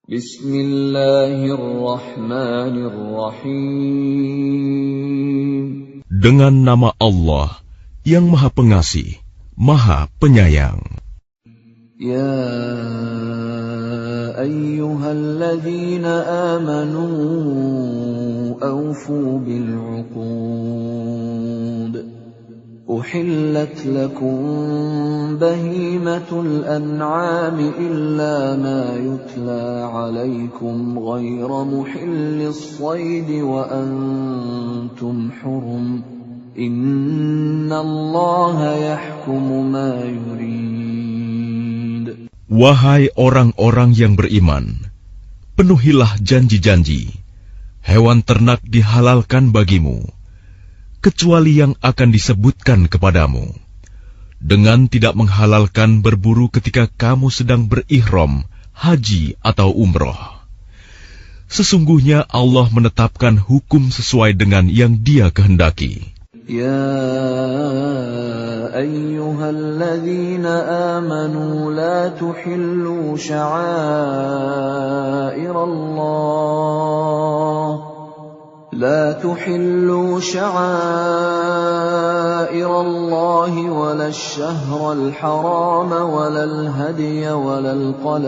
Bismillahirrahmanirrahim. Dengan nama Allah yang Maha Pengasih, Maha Penyayang. Ya ayyuhalladzina amanu awfu bil'uqud. Uhillat lakum bahimatul an'ami illa ma yutla alaykum ghayra muhillis saydi wa antum hurum. Innallaha yahkumu ma yurid. Wahai orang-orang yang beriman, penuhilah janji-janji. Hewan ternak dihalalkan bagimu, kecuali yang akan disebutkan kepadamu, dengan tidak menghalalkan berburu ketika kamu sedang berihram, haji atau umroh. Sesungguhnya Allah menetapkan hukum sesuai dengan yang Dia kehendaki. Ya ayyuhalladzina amanu la tuhillu sya'airallah لا تحلوا شعائر الله ولا الشهر الحرام ولا الهدي ولا القلائد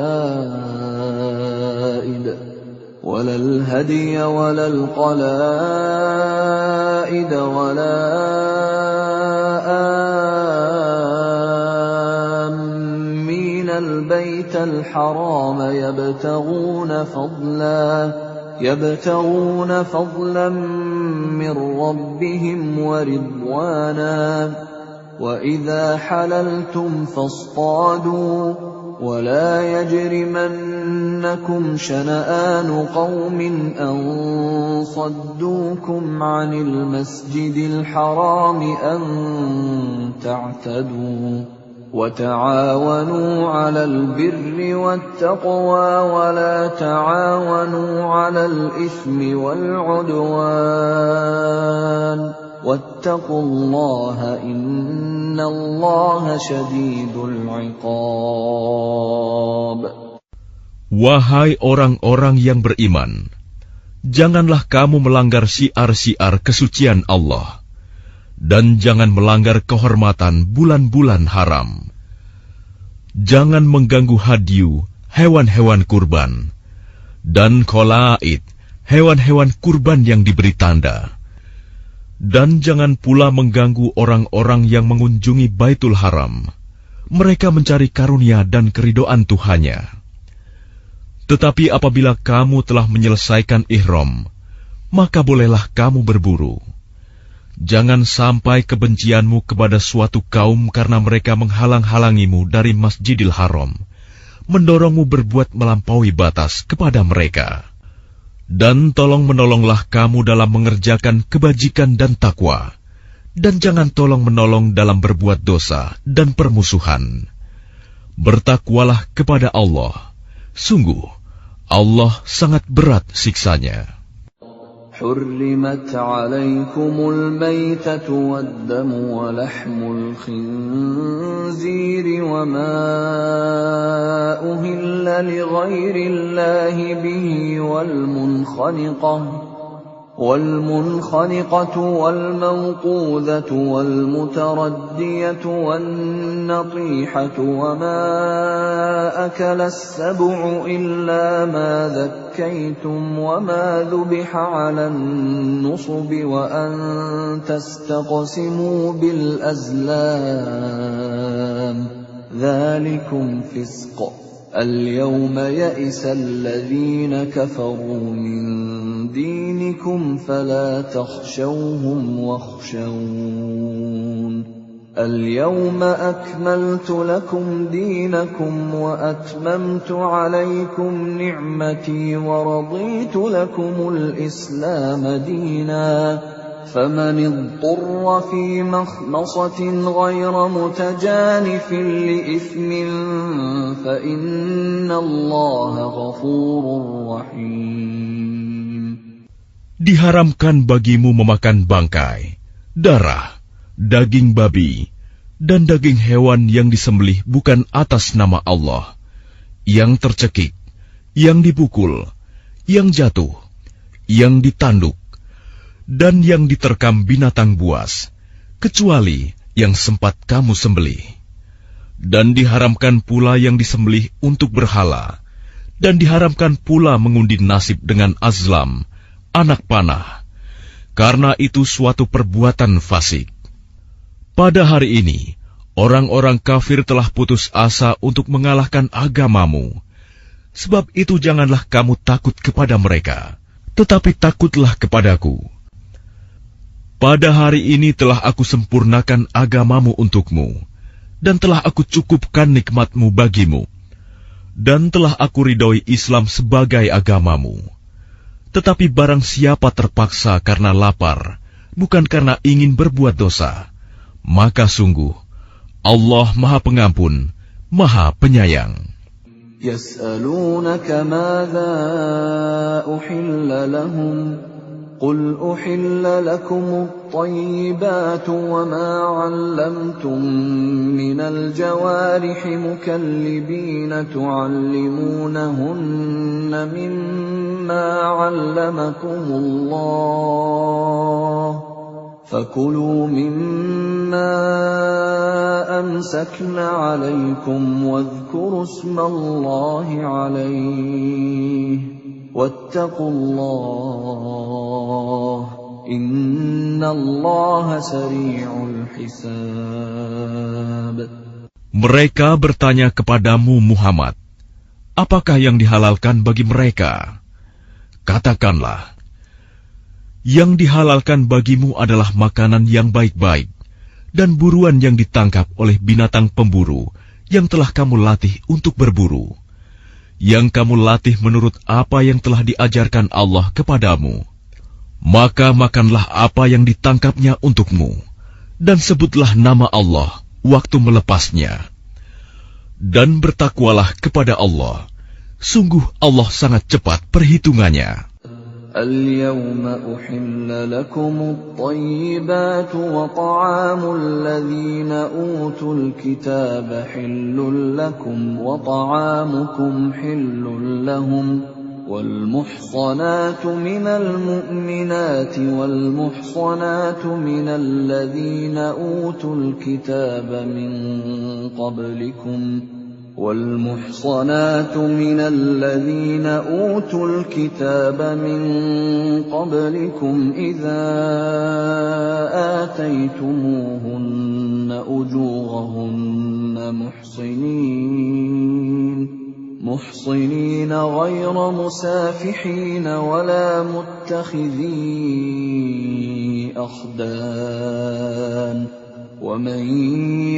ولا آمين البيت الحرام يبتغون فضلا من ربهم ورضوانا وإذا حللتم فاصطادوا ولا يجرمنكم شنآن قوم أن صدوكم عن المسجد الحرام أن تعتدوا وتعاونوا على البر والتقوى ولا تعاونوا على الإثم والعدوان واتقوا الله إن الله شديد العقاب. Wahai orang-orang yang beriman, janganlah kamu melanggar syiar-syiar kesucian Allah, dan jangan melanggar kehormatan bulan-bulan haram. Jangan mengganggu hadyu, hewan-hewan kurban, dan qalaid, hewan-hewan kurban yang diberi tanda. Dan jangan pula mengganggu orang-orang yang mengunjungi Baitul Haram. Mereka mencari karunia dan keridhaan Tuhannya. Tetapi apabila kamu telah menyelesaikan ihram, maka bolehlah kamu berburu. Jangan sampai kebencianmu kepada suatu kaum karena mereka menghalang-halangimu dari Masjidil Haram, mendorongmu berbuat melampaui batas kepada mereka. Dan tolong-menolonglah kamu dalam mengerjakan kebajikan dan takwa, dan jangan tolong-menolong dalam berbuat dosa dan permusuhan. Bertakwalah kepada Allah. Sungguh, Allah sangat berat siksanya. حرمت عليكم الميتة والدم ولحم الخنزير وما أهل لغير الله به والمنخنقة والموقوذة والمتردية والنطيحة وما أكل السبع إلا ما ذكيتم وما ذبح على النصب وأن تستقسموا بالأزلام ذلكم فسق. اليوم يئس الذين كفروا من دينكم فلا تخشوهم واخشون. اليوم أكملت لكم دينكم وأتممت عليكم نعمتي ورضيت لكم الإسلام دينا. فمن اضطر في مخمصة غير متجانف لإثم فإن الله غفور رحيم. Diharamkan bagimu memakan bangkai, darah, daging babi, dan daging hewan yang disembelih bukan atas nama Allah, yang tercekik, yang dipukul, yang jatuh, yang ditanduk, dan yang diterkam binatang buas, kecuali yang sempat kamu sembelih. Dan diharamkan pula yang disembelih untuk berhala, dan diharamkan pula mengundi nasib dengan azlam, anak panah, karena itu suatu perbuatan fasik. Pada hari ini, orang-orang kafir telah putus asa untuk mengalahkan agamamu. Sebab itu janganlah kamu takut kepada mereka, tetapi takutlah kepadaku. Pada hari ini telah aku sempurnakan agamamu untukmu, dan telah aku cukupkan nikmatmu bagimu, dan telah aku ridhoi Islam sebagai agamamu. Tetapi barang siapa terpaksa karena lapar, bukan karena ingin berbuat dosa, maka sungguh Allah Maha Pengampun, Maha Penyayang. Yas'alunaka madza uhilla lahum qul uhilla lakumut thayyibatu wa ma 'allamtum minal jawarihi mukallibina tu'allimunahunna mimma 'allamakumullah فَكُلُوا مِمَّا أَمْسَكْنَ عَلَيْكُمْ وَاذْكُرُوا اسْمَ اللَّهِ عَلَيْهِ وَاتَّقُوا اللَّهَ إِنَّ اللَّهَ سَرِيعُ الْحِسَابِ. Mereka bertanya kepadamu Muhammad, apakah yang dihalalkan bagi mereka? Katakanlah, yang dihalalkan bagimu adalah makanan yang baik-baik dan buruan yang ditangkap oleh binatang pemburu yang telah kamu latih untuk berburu, yang kamu latih menurut apa yang telah diajarkan Allah kepadamu. Maka makanlah apa yang ditangkapnya untukmu, dan sebutlah nama Allah waktu melepasnya. Dan bertakwalah kepada Allah, sungguh Allah sangat cepat perhitungannya. اليوم أحل لكم الطيبات وطعام الذين أوتوا الكتاب حل لكم وطعامكم حل لهم والمحصنات من المؤمنات والمحصنات من الذين أوتوا الكتاب من قبلكم والمحصنات من الذين أوتوا الكتاب من قبلكم إذا آتيتموهن أجورهن محصنين غير مسافحين ولا متخذي أخدان ومن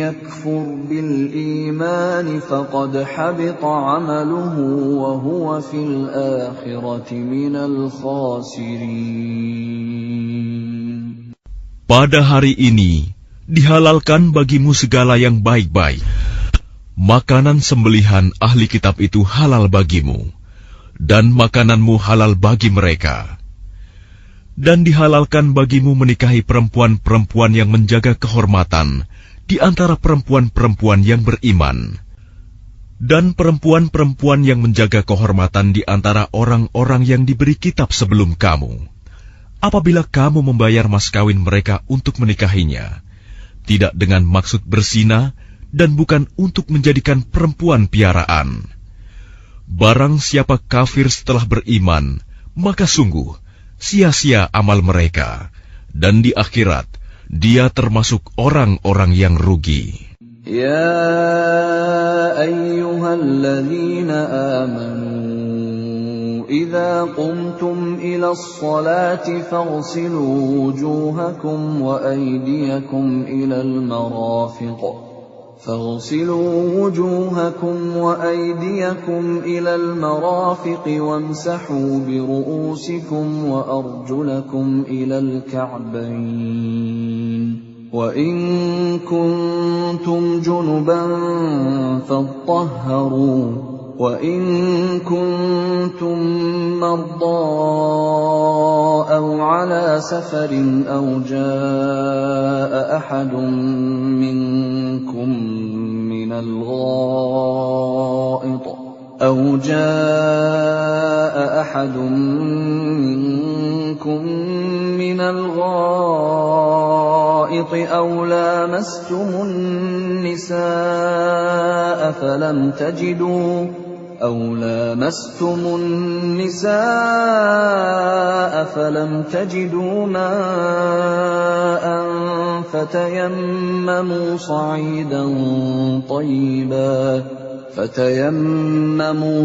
يكفر بالإيمان فقد حبط عمله وهو في الآخرة من الخاسرين. Pada hari ini dihalalkan bagimu segala yang baik-baik. Makanan sembelihan ahli kitab itu halal bagimu, dan makananmu halal bagi mereka. Dan dihalalkan bagimu menikahi perempuan-perempuan yang menjaga kehormatan di antara perempuan-perempuan yang beriman, dan perempuan-perempuan yang menjaga kehormatan di antara orang-orang yang diberi kitab sebelum kamu. Apabila kamu membayar mas kawin mereka untuk menikahinya, tidak dengan maksud berzina dan bukan untuk menjadikan perempuan piaraan. Barang siapa kafir setelah beriman, maka sungguh sia-sia amal mereka, dan di akhirat dia termasuk orang-orang yang rugi. Ya ayyuhalladzina amanu idza qumtum ila as-salati faghsilu wujuhakum wa aydiyakum ila al-marafiq فاغسلوا وجوهكم وأيديكم إلى المرافق وامسحوا برؤوسكم وأرجلكم إلى الكعبين وإن كنتم جنبا فاطهروا وإن كنتم مرضى أو على سفر أو جاء أحد منكم من الغائط أو جاء أحد منكم من الغائط أو لامستم النساء فلم تجدوا ماء فتيمموا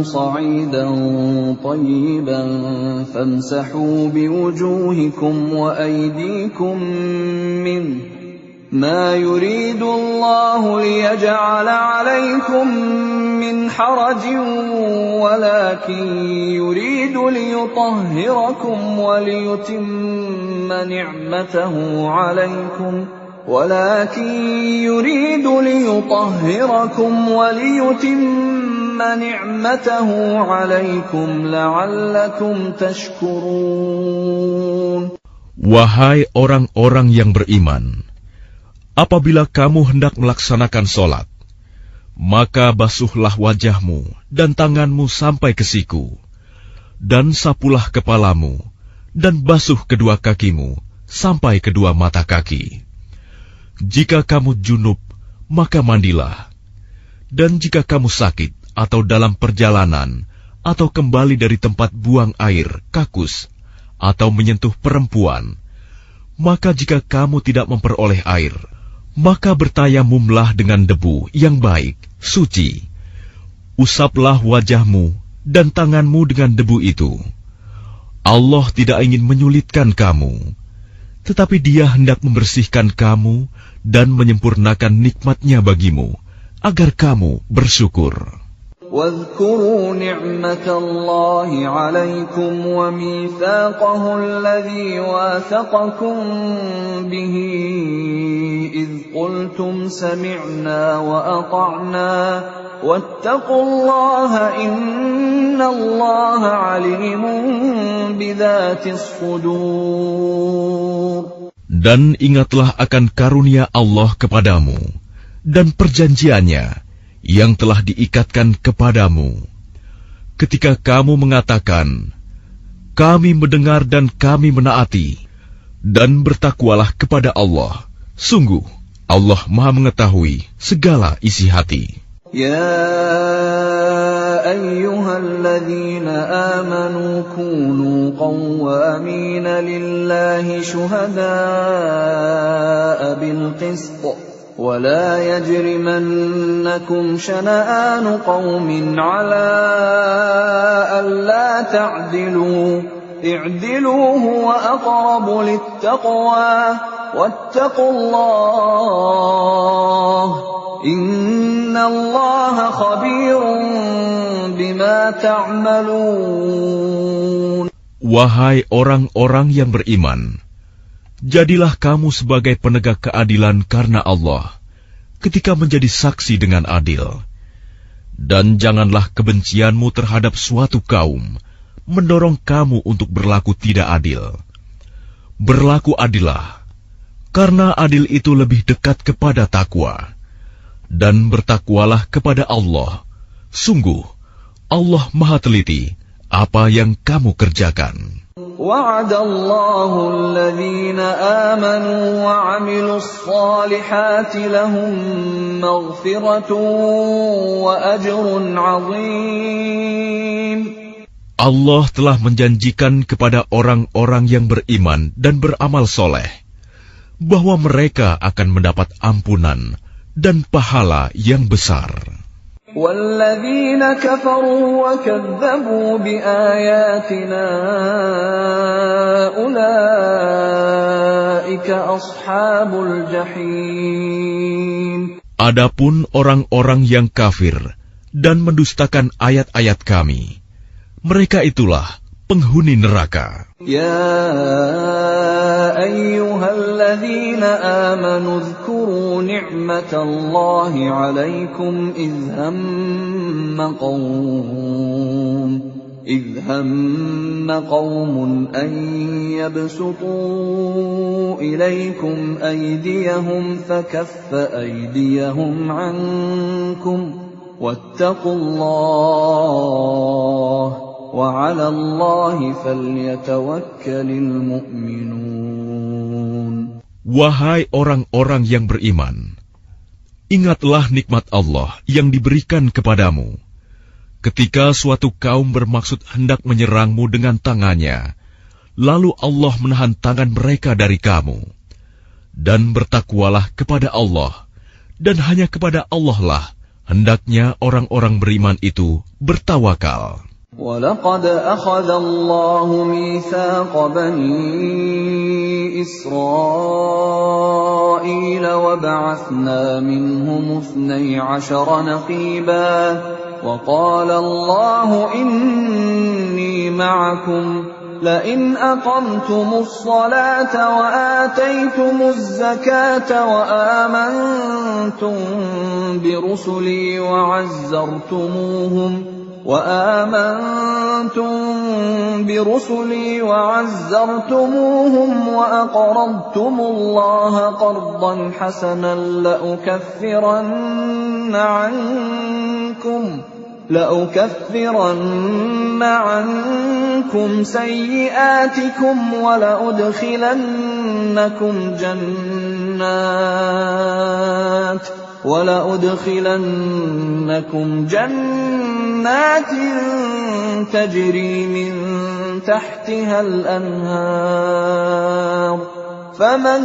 صعيدا طيبا فامسحوا بوجوهكم وأيديكم منه ما يريد الله ليجعل عليكم من حرج ولكن يريد ليطهركم وليتم نعمته عليكم لعلكم تشكرون. Wahai orang-orang yang beriman, apabila kamu hendak melaksanakan sholat, maka basuhlah wajahmu dan tanganmu sampai ke siku, dan sapulah kepalamu, dan basuh kedua kakimu sampai kedua mata kaki. Jika kamu junub, maka mandilah. Dan jika kamu sakit atau dalam perjalanan, atau kembali dari tempat buang air, kakus, atau menyentuh perempuan, maka jika kamu tidak memperoleh air, maka bertayamumlah dengan debu yang baik, suci. Usaplah wajahmu dan tanganmu dengan debu itu. Allah tidak ingin menyulitkan kamu, tetapi Dia hendak membersihkan kamu dan menyempurnakan nikmat-Nya bagimu, agar kamu bersyukur. واذكروا نعمة الله عليكم وميثاقه الذي واثقكم به إذ قلتم سمعنا وأطعنا واتقوا الله إن الله عليم بذات الصدور. Dan ingatlah akan karunia Allah kepadamu dan perjanjiannya yang telah diikatkan kepadamu, ketika kamu mengatakan, kami mendengar dan kami menaati, dan bertakwalah kepada Allah. Sungguh, Allah Maha mengetahui segala isi hati. Ya ayyuhalladzina amanu kunu qawwamina lillahi syuhada'a bilqist. ولا يجرمنكم شنآن قوم على ألا تعدلوا اعدلوا هو أقرب للتقوى واتقوا الله إن الله خبير بما تعملون. Wahai orang-orang yang beriman, jadilah kamu sebagai penegak keadilan karena Allah, ketika menjadi saksi dengan adil. Dan janganlah kebencianmu terhadap suatu kaum mendorong kamu untuk berlaku tidak adil. Berlaku adillah, karena adil itu lebih dekat kepada takwa. Dan bertakwalah kepada Allah. Sungguh, Allah Maha teliti apa yang kamu kerjakan. وعد الله الذين آمنوا وعملوا الصالحات لهم مغفرة وأجر عظيم. Allah telah menjanjikan kepada orang-orang yang beriman dan beramal soleh bahwa mereka akan mendapat ampunan dan pahala yang besar. وَالَّذِينَ كَفَرُوا وَكَذَّبُوا بِآيَاتِنَا أُولَئِكَ أَصْحَابُ الْجَحِيمِ. Adapun orang-orang yang kafir dan mendustakan ayat-ayat kami, mereka itulah penghuni neraka. Ya ayyuhalladzina amanu dzkuru ni'matallahi 'alaikum idh hamma qaumun an yabsutu ilaykum aydiyahum fakaffa aydiyahum 'ankum واتقوا الله وعلى الله فليتوكل المؤمنون. Wahai orang-orang yang beriman, ingatlah nikmat Allah yang diberikan kepadamu. Ketika suatu kaum bermaksud hendak menyerangmu dengan tangannya, lalu Allah menahan tangan mereka dari kamu. Dan bertakwalah kepada Allah, dan hanya kepada Allah lah hendaknya orang-orang beriman itu bertawakal. وَلَقَدْ أَخَذَ اللَّهُ مِيثَاقَ بَنِي إِسْرَائِيلَ وَبَعَثْنَا مِنْهُمُ 12 نَقِيبًا وَقَالَ اللَّهُ إِنِّي مَعَكُمْ لَئِنْ أَقَمْتُمُ الصَّلَاةَ وَآتَيْتُمُ الزَّكَاةَ وَآمَنْتُمْ برسلي وعزرتموهم وأقرضتم الله قرضا حسنا لأكفرن عنكم سيئاتكم ولأدخلنكم جنات تجري من تحتها الأنهار فمن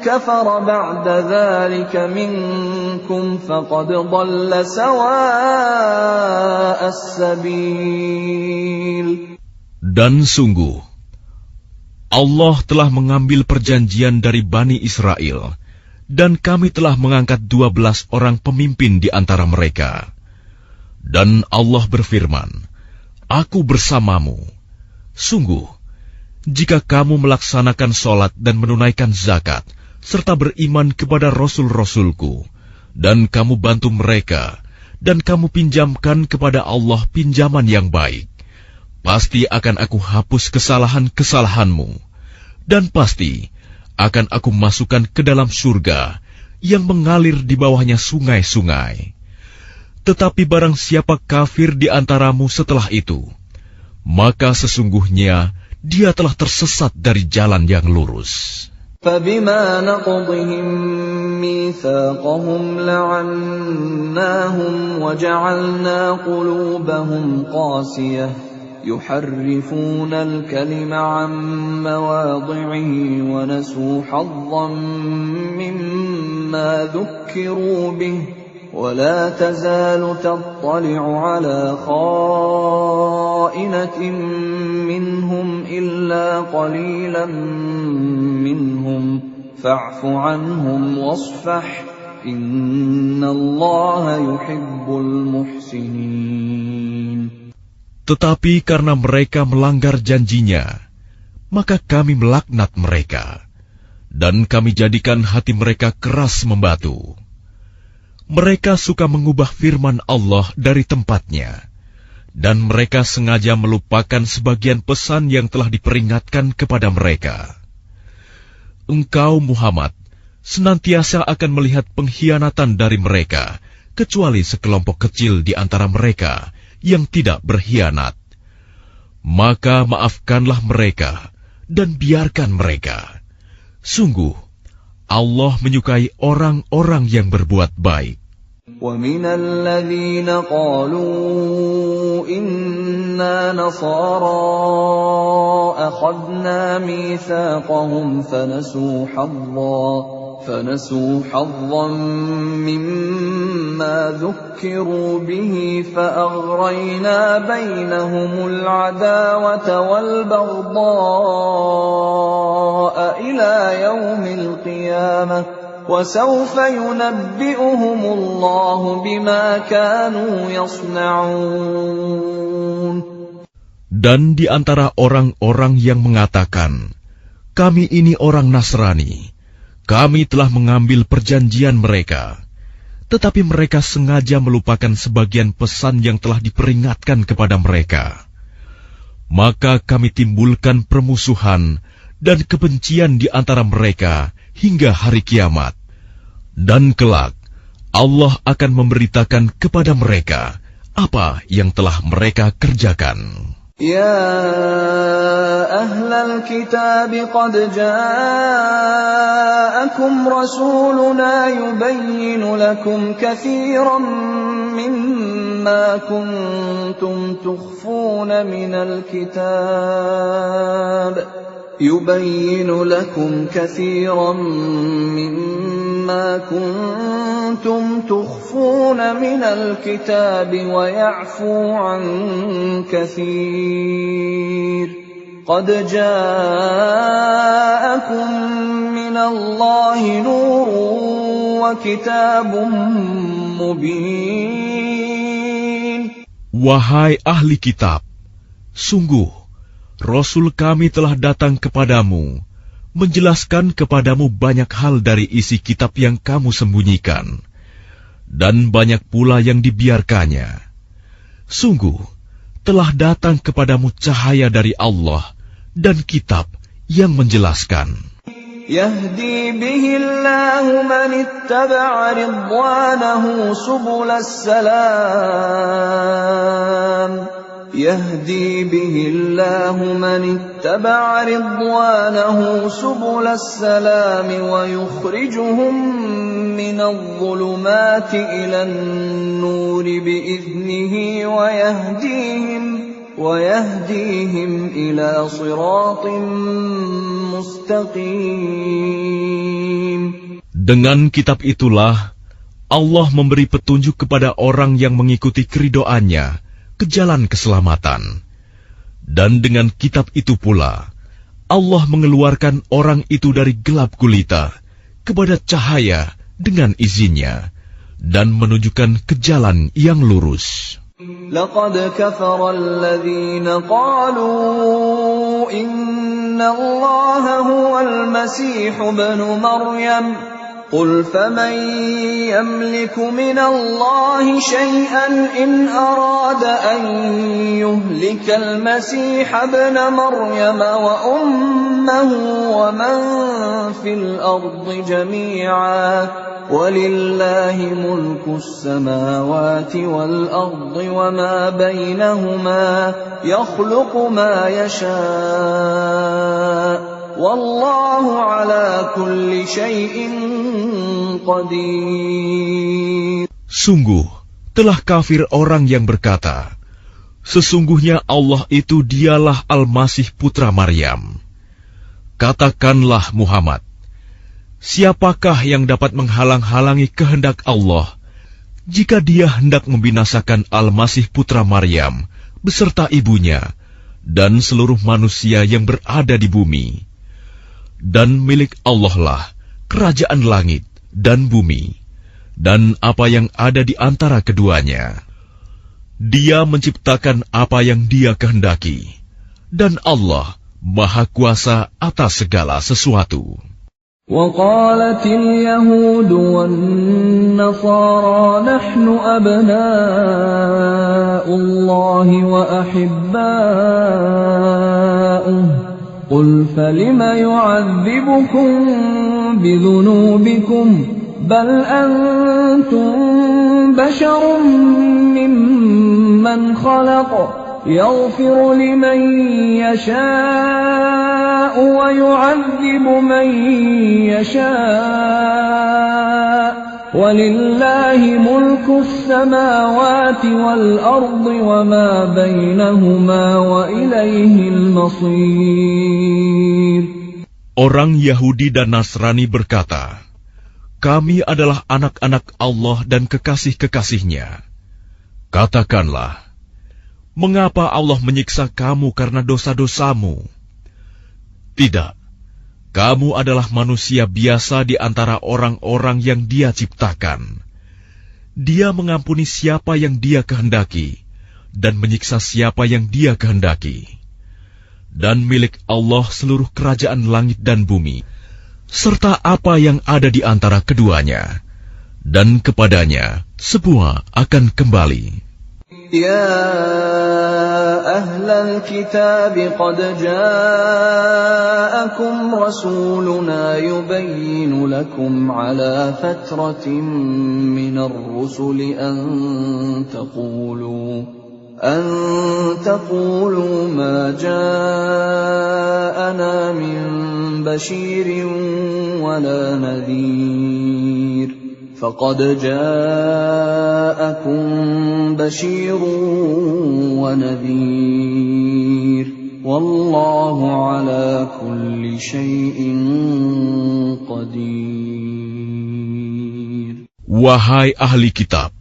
كفر بعد ذلك منكم فقد ضل سواء السبيل. Dan sungguh, Allah telah mengambil perjanjian dari Bani Israel, dan kami telah mengangkat 12 orang pemimpin di antara mereka. Dan Allah berfirman, Aku bersamamu. Sungguh, jika kamu melaksanakan sholat dan menunaikan zakat, serta beriman kepada Rasul-Rasulku, dan kamu bantu mereka, dan kamu pinjamkan kepada Allah pinjaman yang baik, pasti akan aku hapus kesalahan-kesalahanmu, dan pasti akan aku masukkan ke dalam surga yang mengalir di bawahnya sungai-sungai. Tetapi barang siapa kafir di antaramu setelah itu, maka sesungguhnya dia telah tersesat dari jalan yang lurus. فَبِمَا نَقْضِهِمْ مِيثَاقَهُمْ لَعَنَّاهُمْ وَجَعَلْنَا قُلُوبَهُمْ قَاسِيَةً يُحَرِّفُونَ الْكَلِمَ عَن مَّوَاضِعِهِ وَنَسُوا حَظًّا مِّمَّا ذُكِّرُوا بِهِ وَلَا تَزَالُ تَطَّلِعُ عَلَى خَائِنَةٍ مِّنْهُمْ إِلَّا قَلِيلًا مِّنْهُمْ فَاعْفُ عَنْهُمْ وَاصْفَحْ إِنَّ اللَّهَ يُحِبُّ الْمُحْسِنِينَ. Tetapi karena mereka melanggar janjinya, maka kami melaknat mereka, dan kami jadikan hati mereka keras membatu. Mereka suka mengubah firman Allah dari tempatnya, dan mereka sengaja melupakan sebagian pesan yang telah diperingatkan kepada mereka. Engkau, Muhammad, senantiasa akan melihat pengkhianatan dari mereka, kecuali sekelompok kecil di antara mereka yang tidak berkhianat. Maka maafkanlah mereka dan biarkan mereka. Sungguh, Allah menyukai orang-orang yang berbuat baik. وَمِنَ الَّذِينَ قَالُوا إِنَّا نَصَارَىٰ أَخَذْنَا مِيثَاقَهُمْ فَنَسُوا حَظًّا مِّمَّا ذُكِّرُوا بِهِ فَأَغْرَيْنَا بَيْنَهُمُ الْعَدَاوَةَ وَالْبَغْضَاءَ إِلَىٰ يَوْمِ الْقِيَامَةِ وَسَوْفَ يُنَبِّئُهُمُ اللَّهُ بِمَا كَانُوا يَصْنَعُونَ. Dan di antara orang-orang yang mengatakan, kami ini orang Nasrani, kami telah mengambil perjanjian mereka, tetapi mereka sengaja melupakan sebagian pesan yang telah diperingatkan kepada mereka. Maka kami timbulkan permusuhan dan kebencian di antara mereka hingga hari kiamat. Dan kelak, Allah akan memberitakan kepada mereka apa yang telah mereka kerjakan. يا أهل الكتاب قد جاءكم رسولنا يبين لكم كثيرا مما كنتم تخفون من الكتاب ويعفو عن كثير قد جاءكم من الله نور وكتاب مبين. Wahai ahli kitab, sungguh Rasul kami telah datang kepadamu, menjelaskan kepadamu banyak hal dari isi kitab yang kamu sembunyikan, dan banyak pula yang dibiarkannya. Sungguh, telah datang kepadamu cahaya dari Allah dan kitab yang menjelaskan. يهدي به الله من اتبع رضوانه سبل السلام يهدي به الله من اتبع رضوانه سبل السلام ويخرجهم من الظلمات إلى النور بإذنه ويهديهم إلى صراط مستقيم. Dengan kitab itulah Allah memberi petunjuk kepada orang yang mengikuti keridoannya ke jalan keselamatan. Dan dengan kitab itu pula, Allah mengeluarkan orang itu dari gelap gulita kepada cahaya dengan izinnya, dan menunjukkan ke jalan yang lurus. لقد كفر الذين قالوا إن الله هو المسيح ابن مريم قل فمن يملك من الله شيئا إن أراد أن يهلك المسيح ابن مريم وأمه ومن في الأرض جميعا ولله ملك السماوات والأرض وما بينهما يخلق ما يشاء والله على كل شيء قدير. Sungguh, telah kafir orang yang berkata, sesungguhnya Allah itu dialah Al-Masih putra Maryam. Katakanlah Muhammad, siapakah yang dapat menghalang-halangi kehendak Allah jika dia hendak membinasakan Al-Masih putra Maryam beserta ibunya dan seluruh manusia yang berada di bumi? Dan milik Allah lah kerajaan langit dan bumi, dan apa yang ada di antara keduanya. Dia menciptakan apa yang Dia kehendaki, dan Allah Maha Kuasa atas segala sesuatu. وقالت اليهود والنصارى نحن أبناء الله وأحباؤه قل فلم يعذبكم بذنوبكم بل أنتم بشر ممن خلق يغفر لمن يشاء ويعذب من يشاء ولله ملك السماوات والأرض وما بينهما وإليه المصير. Orang Yahudi dan Nasrani berkata, kami adalah anak-anak Allah dan kekasih-kekasihnya. Katakanlah, mengapa Allah menyiksa kamu karena dosa-dosamu? Tidak, kamu adalah manusia biasa di antara orang-orang yang Dia ciptakan. Dia mengampuni siapa yang Dia kehendaki, dan menyiksa siapa yang Dia kehendaki. Dan milik Allah seluruh kerajaan langit dan bumi, serta apa yang ada di antara keduanya, dan kepadanya semua akan kembali. يا أهل الكتاب قد جاءكم رسولنا يبين لكم على فترة من الرسل أن تقولوا ما جاءنا من بشير ولا نذير فقد جاءكم بشير ونذير والله على كل شيء قدير. Wahai ahli kitab,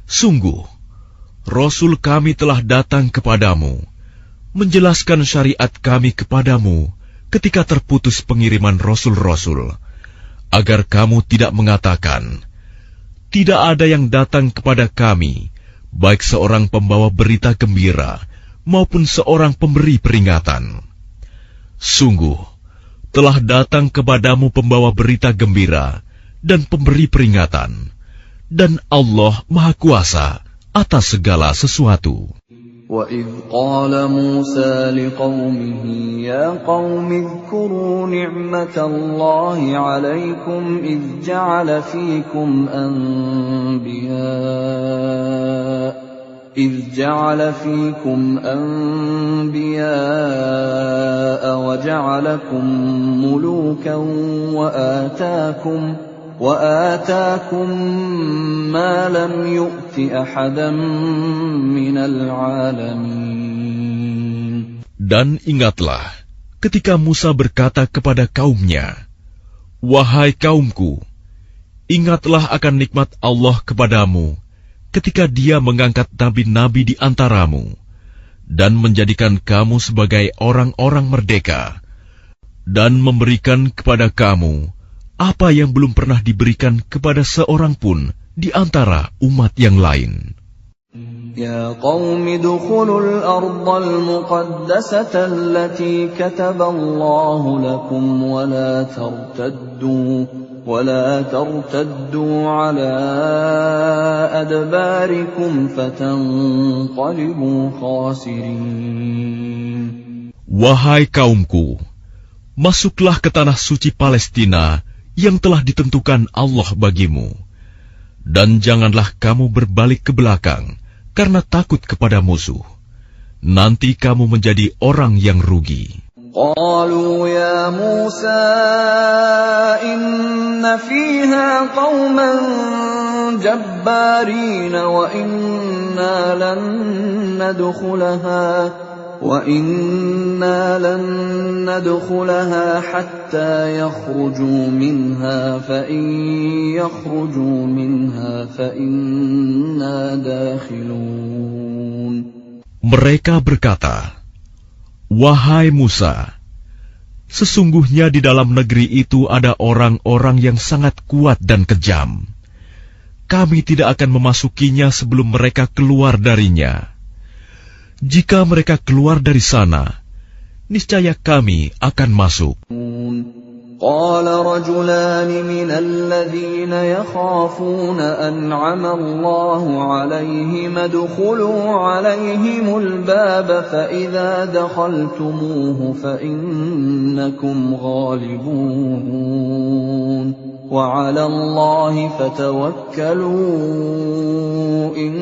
sungguh Rasul kami telah datang kepadamu, menjelaskan syariat kami kepadamu ketika terputus pengiriman Rasul-Rasul, agar kamu tidak mengatakan, tidak ada yang datang kepada kami, baik seorang pembawa berita gembira maupun seorang pemberi peringatan. Sungguh, telah datang kepadamu pembawa berita gembira dan pemberi peringatan, dan Allah Maha Kuasa atas segala sesuatu. وَإِذْ قَالَ مُوسَى لِقَوْمِهِ يَا قَوْمِ اذْكُرُوا نِعْمَةَ اللَّهِ عَلَيْكُمْ إِذْ جَعَلَ فِيكُمْ أَنْبِيَاءَ وَجَعَلَكُمْ مُلُوكًا وآتاكم ما لم يؤت أحدا من العالمين. Dan ingatlah ketika Musa berkata kepada kaumnya, wahai kaumku, ingatlah akan nikmat Allah kepadamu ketika Dia mengangkat nabi-nabi di antaramu dan menjadikan kamu sebagai orang-orang merdeka dan memberikan kepada kamu apa yang belum pernah diberikan kepada seorang pun di antara umat yang lain. Ya qaumi dukhulul ardal muqaddasata allati kataballahu lakum wa la tartaddu ala adbarikum fatanqalibu khasirin. Wahai kaumku, masuklah ke tanah suci Palestina yang telah ditentukan Allah bagimu, dan janganlah kamu berbalik ke belakang karena takut kepada musuh. Nanti kamu menjadi orang yang rugi. Qalu ya Musa inna fiha qauman jabbarin wa inna lan ندخلها حتى يخرجوا منها فإن يخرجوا منها فإنا داخلون. Mereka berkata, wahai Musa, sesungguhnya di dalam negeri itu ada orang-orang yang sangat kuat dan kejam. Kami tidak akan memasukinya sebelum mereka keluar darinya. Jika mereka keluar dari sana, niscaya kami akan masuk. قال رجلان من الذين يخافون أنعم الله عليهم ادخلوا عليهم الباب فإذا دخلتموه فإنكم غالبون وعلى الله فتوكلوا إن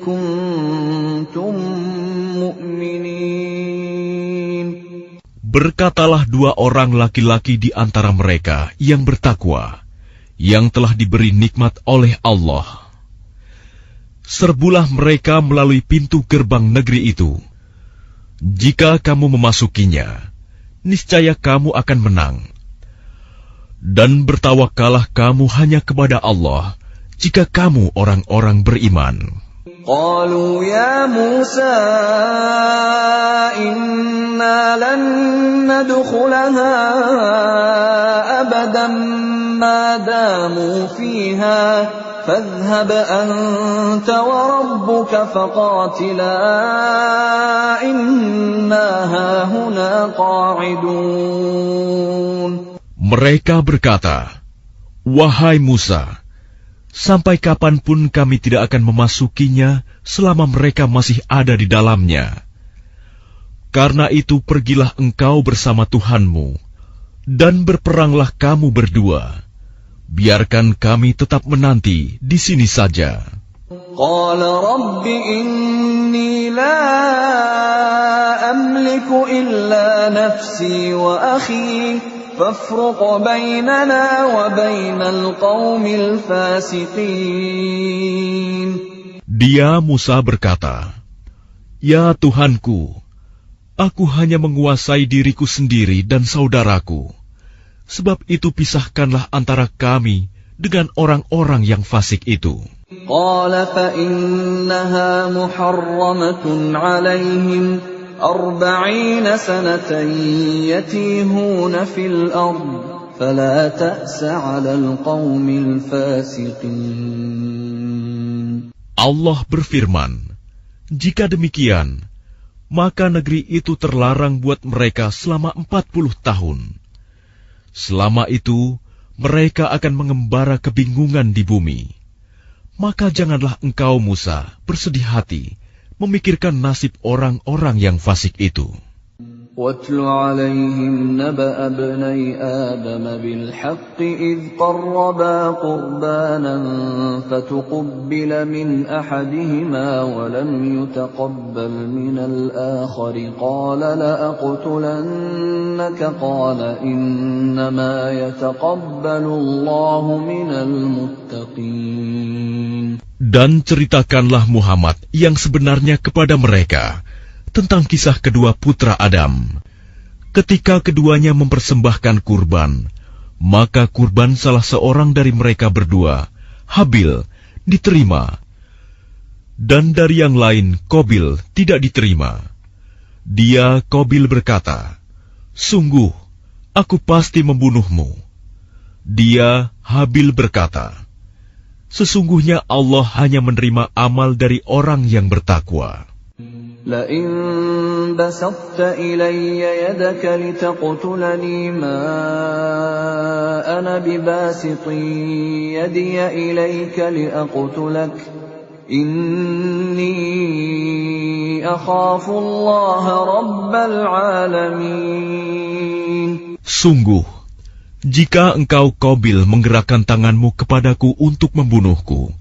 كنتم مؤمنين. Berkatalah dua orang laki-laki di antara mereka yang bertakwa, yang telah diberi nikmat oleh Allah. Serbulah mereka melalui pintu gerbang negeri itu. Jika kamu memasukinya, niscaya kamu akan menang. Dan bertawakkallah kamu hanya kepada Allah, jika kamu orang-orang beriman. Qalu ya Musa inna lan nadkhulaha abadan ma damu fiha fadhhab anta wa rabbuka faqatila inna hahuna qa'idun. Mereka berkata, wahai Musa, Sampai kapanpun kami tidak akan memasukinya selama mereka masih ada di dalamnya. Karena itu pergilah engkau bersama Tuhanmu, dan berperanglah kamu berdua. Biarkan kami tetap menanti di sini saja. Qala Rabbi inni la amliku illa nafsi wa akhi fafruq bainana wa bainal qaumil fasiqin. Dia Musa berkata, "Ya Tuhanku, aku hanya menguasai diriku sendiri dan saudaraku. Sebab itu pisahkanlah antara kami dengan orang-orang yang fasik itu." Qala fa innaha muharramatun 'alaihim 40 sanatan yatihuna fil ard fala ta'sa 'alal qaumil fasiqin. Allah berfirman, "Jika demikian, maka negeri itu terlarang buat mereka selama 40 tahun. Selama itu, mereka akan mengembara kebingungan di bumi. Maka janganlah engkau, Musa, bersedih hati, memikirkan nasib orang-orang yang fasik itu." وَاتْلُ عَلَيْهِمْ نَبَأَ ابْنَيْ آدَمَ بِالْحَقِّ إِذْ قَرَّبَا قُرْبَانًا فَتُقُبِّلَ مِنْ أَحَدِهِمَا وَلَمْ يُتَقَبَّلْ مِنَ الْآخَرِ قَالَ لَأَقْتُلَنَّكَ قَالَ إِنَّمَا يَتَقَبَّلُ اللَّهُ مِنَ الْمُتَّقِينَ. Dan ceritakanlah Muhammad yang sebenarnya kepada mereka tentang kisah kedua putra Adam. Ketika keduanya mempersembahkan kurban, maka kurban salah seorang dari mereka berdua, Habil, diterima, dan dari yang lain, Qabil, tidak diterima. Dia, Qabil, berkata, "Sungguh, aku pasti membunuhmu." Dia, Habil, berkata, "Sesungguhnya Allah hanya menerima amal dari orang yang bertakwa." لئن بسطت إلي يدك لتقتلني ما أنا بباسط يدي إليك لأقتلك إني أخاف الله رب العالمين. Sungguh, jika engkau Qabil menggerakkan tanganmu kepadaku untuk membunuhku,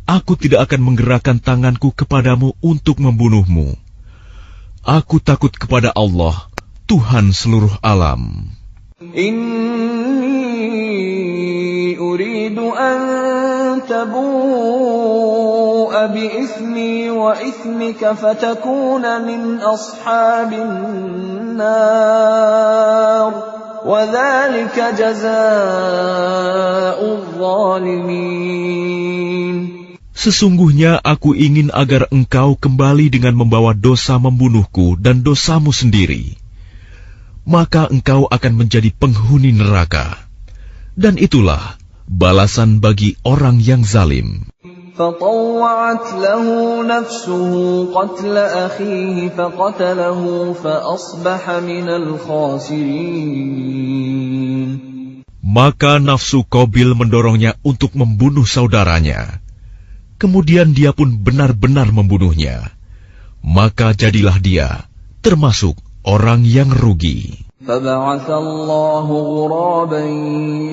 aku tidak akan menggerakkan tanganku kepadamu untuk membunuhmu. Aku takut kepada Allah, Tuhan seluruh alam. Inni uridu an tabu'a bi ithmi wa ithmika fatakuna min ashabin nar wa dhalika jazaa'ul zalimin. Sesungguhnya aku ingin agar engkau kembali dengan membawa dosa membunuhku dan dosamu sendiri. Maka engkau akan menjadi penghuni neraka. Dan itulah balasan bagi orang yang zalim. فطوعت له نفسه قتل أخيه فقتله فأصبح من الخاسرين. Maka nafsu Qabil mendorongnya untuk membunuh saudaranya. Kemudian dia pun benar-benar membunuhnya. Maka jadilah dia termasuk orang yang rugi. فبعث الله غرابا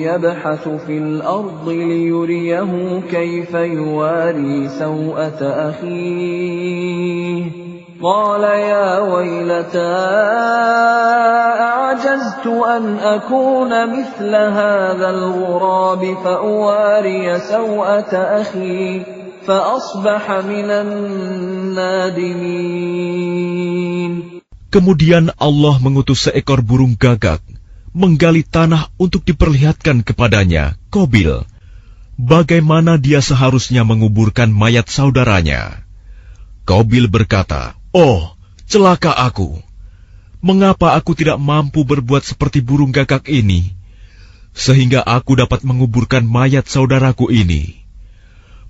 يبحث في الأرض ليريه كيف يواري سوءة أخيه قال يا ويلتى أعجزت أن أكون مثل هذا الغراب فأواري سوءة أخي فأصبح من النادمين. Kemudian Allah mengutus seekor burung gagak, menggali tanah untuk diperlihatkan kepadanya, Qabil, bagaimana dia seharusnya menguburkan mayat saudaranya. Qabil berkata, "Oh, celaka aku! Mengapa aku tidak mampu berbuat seperti burung gagak ini, sehingga aku dapat menguburkan mayat saudaraku ini?"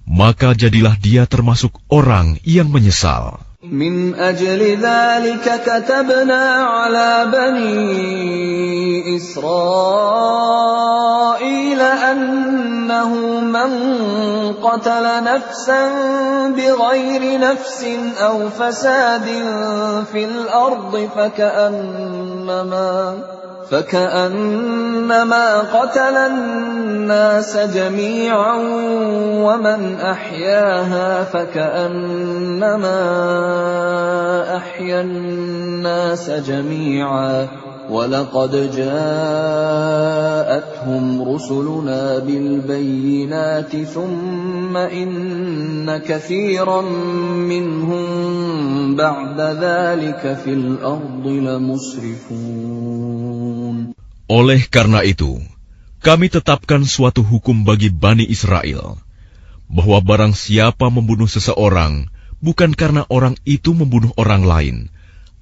Maka jadilah dia termasuk orang yang menyesal. من أجل ذلك كتبنا على بني إسرائيل أنه من قتل نفسا بغير نفس أو فساد في الأرض فكأنما قتل الناس جميعا ومن أحياها فكأنما أحيا الناس جميعا ولقد جاءتهم رسلنا بالبينات ثم إن كثيرا منهم بعد ذلك في الأرض لمسرفون. Oleh karena itu, kami tetapkan suatu hukum bagi Bani Israel, bahwa barang siapa membunuh seseorang, bukan karena orang itu membunuh orang lain,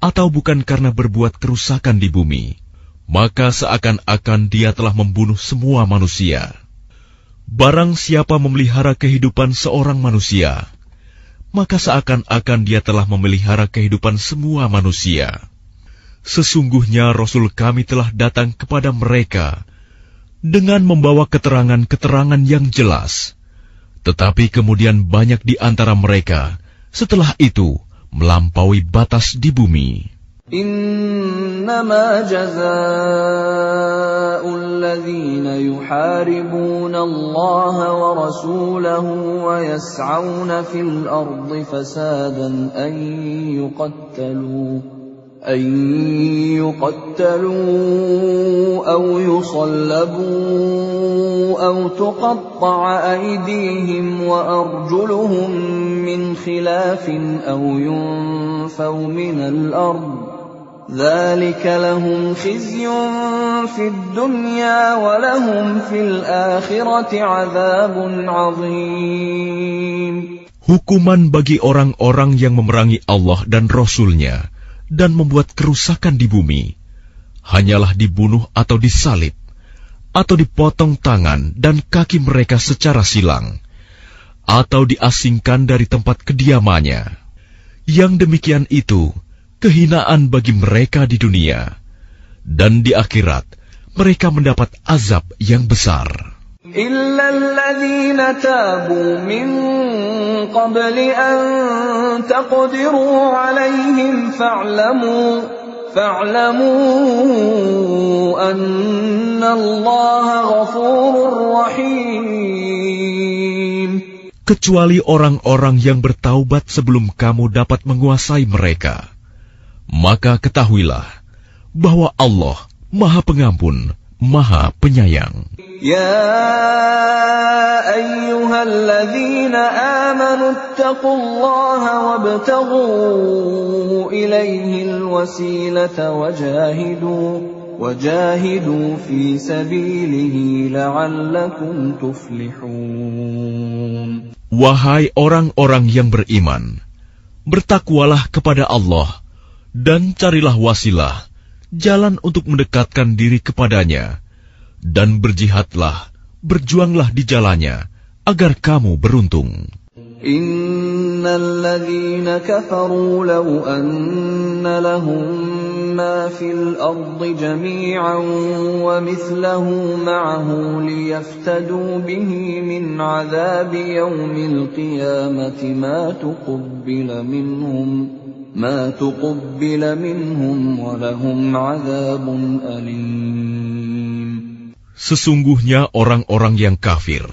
atau bukan karena berbuat kerusakan di bumi, maka seakan-akan dia telah membunuh semua manusia. Barang siapa memelihara kehidupan seorang manusia, maka seakan-akan dia telah memelihara kehidupan semua manusia. Sesungguhnya Rasul kami telah datang kepada mereka dengan membawa keterangan-keterangan yang jelas. Tetapi kemudian banyak di antara mereka setelah itu melampaui batas di bumi. إنما جزاء الذين يحاربون الله ورسوله ويسعون في الأرض فسادا أن يقتلوا أو يصلبوا أو تقطع أيديهم وأرجلهم من خلاف أو ينفوا من الأرض ذلك لهم خزي في الدنيا ولهم في الآخرة عذاب عظيم. Hukuman bagi orang-orang yang memerangi Allah dan Rasul-Nya dan membuat kerusakan di bumi, hanyalah dibunuh atau disalib, atau dipotong tangan dan kaki mereka secara silang, atau diasingkan dari tempat kediamannya. Yang demikian itu kehinaan bagi mereka di dunia, dan di akhirat mereka mendapat azab yang besar. إلا الذين تابوا من قبل أن تقدروا عليهم فاعلموا أن الله غفور رحيم. Kecuali orang-orang yang bertaubat sebelum kamu dapat menguasai mereka, maka ketahuilah bahwa Allah Maha Pengampun, Maha Penyayang. يا أيها الذين آمنوا اتقوا الله وابتغوا إليه الوسيلة وجاهدوا في سبيله لعلكم تفلحون. Wahai orang-orang yang beriman, bertakwalah kepada Allah dan carilah wasilah, jalan untuk mendekatkan diri kepadanya, dan berjihadlah, berjuanglah di jalannya, agar kamu beruntung. Innal ladzina kafaru law anna lahum ma fil ardi jami'an wa mithluhu ma'ahu liyaftadu bihi min 'adzabi yaumil qiyamati ma tuqabbala minhum wa lahum 'adzabun alim. Sesungguhnya orang-orang yang kafir,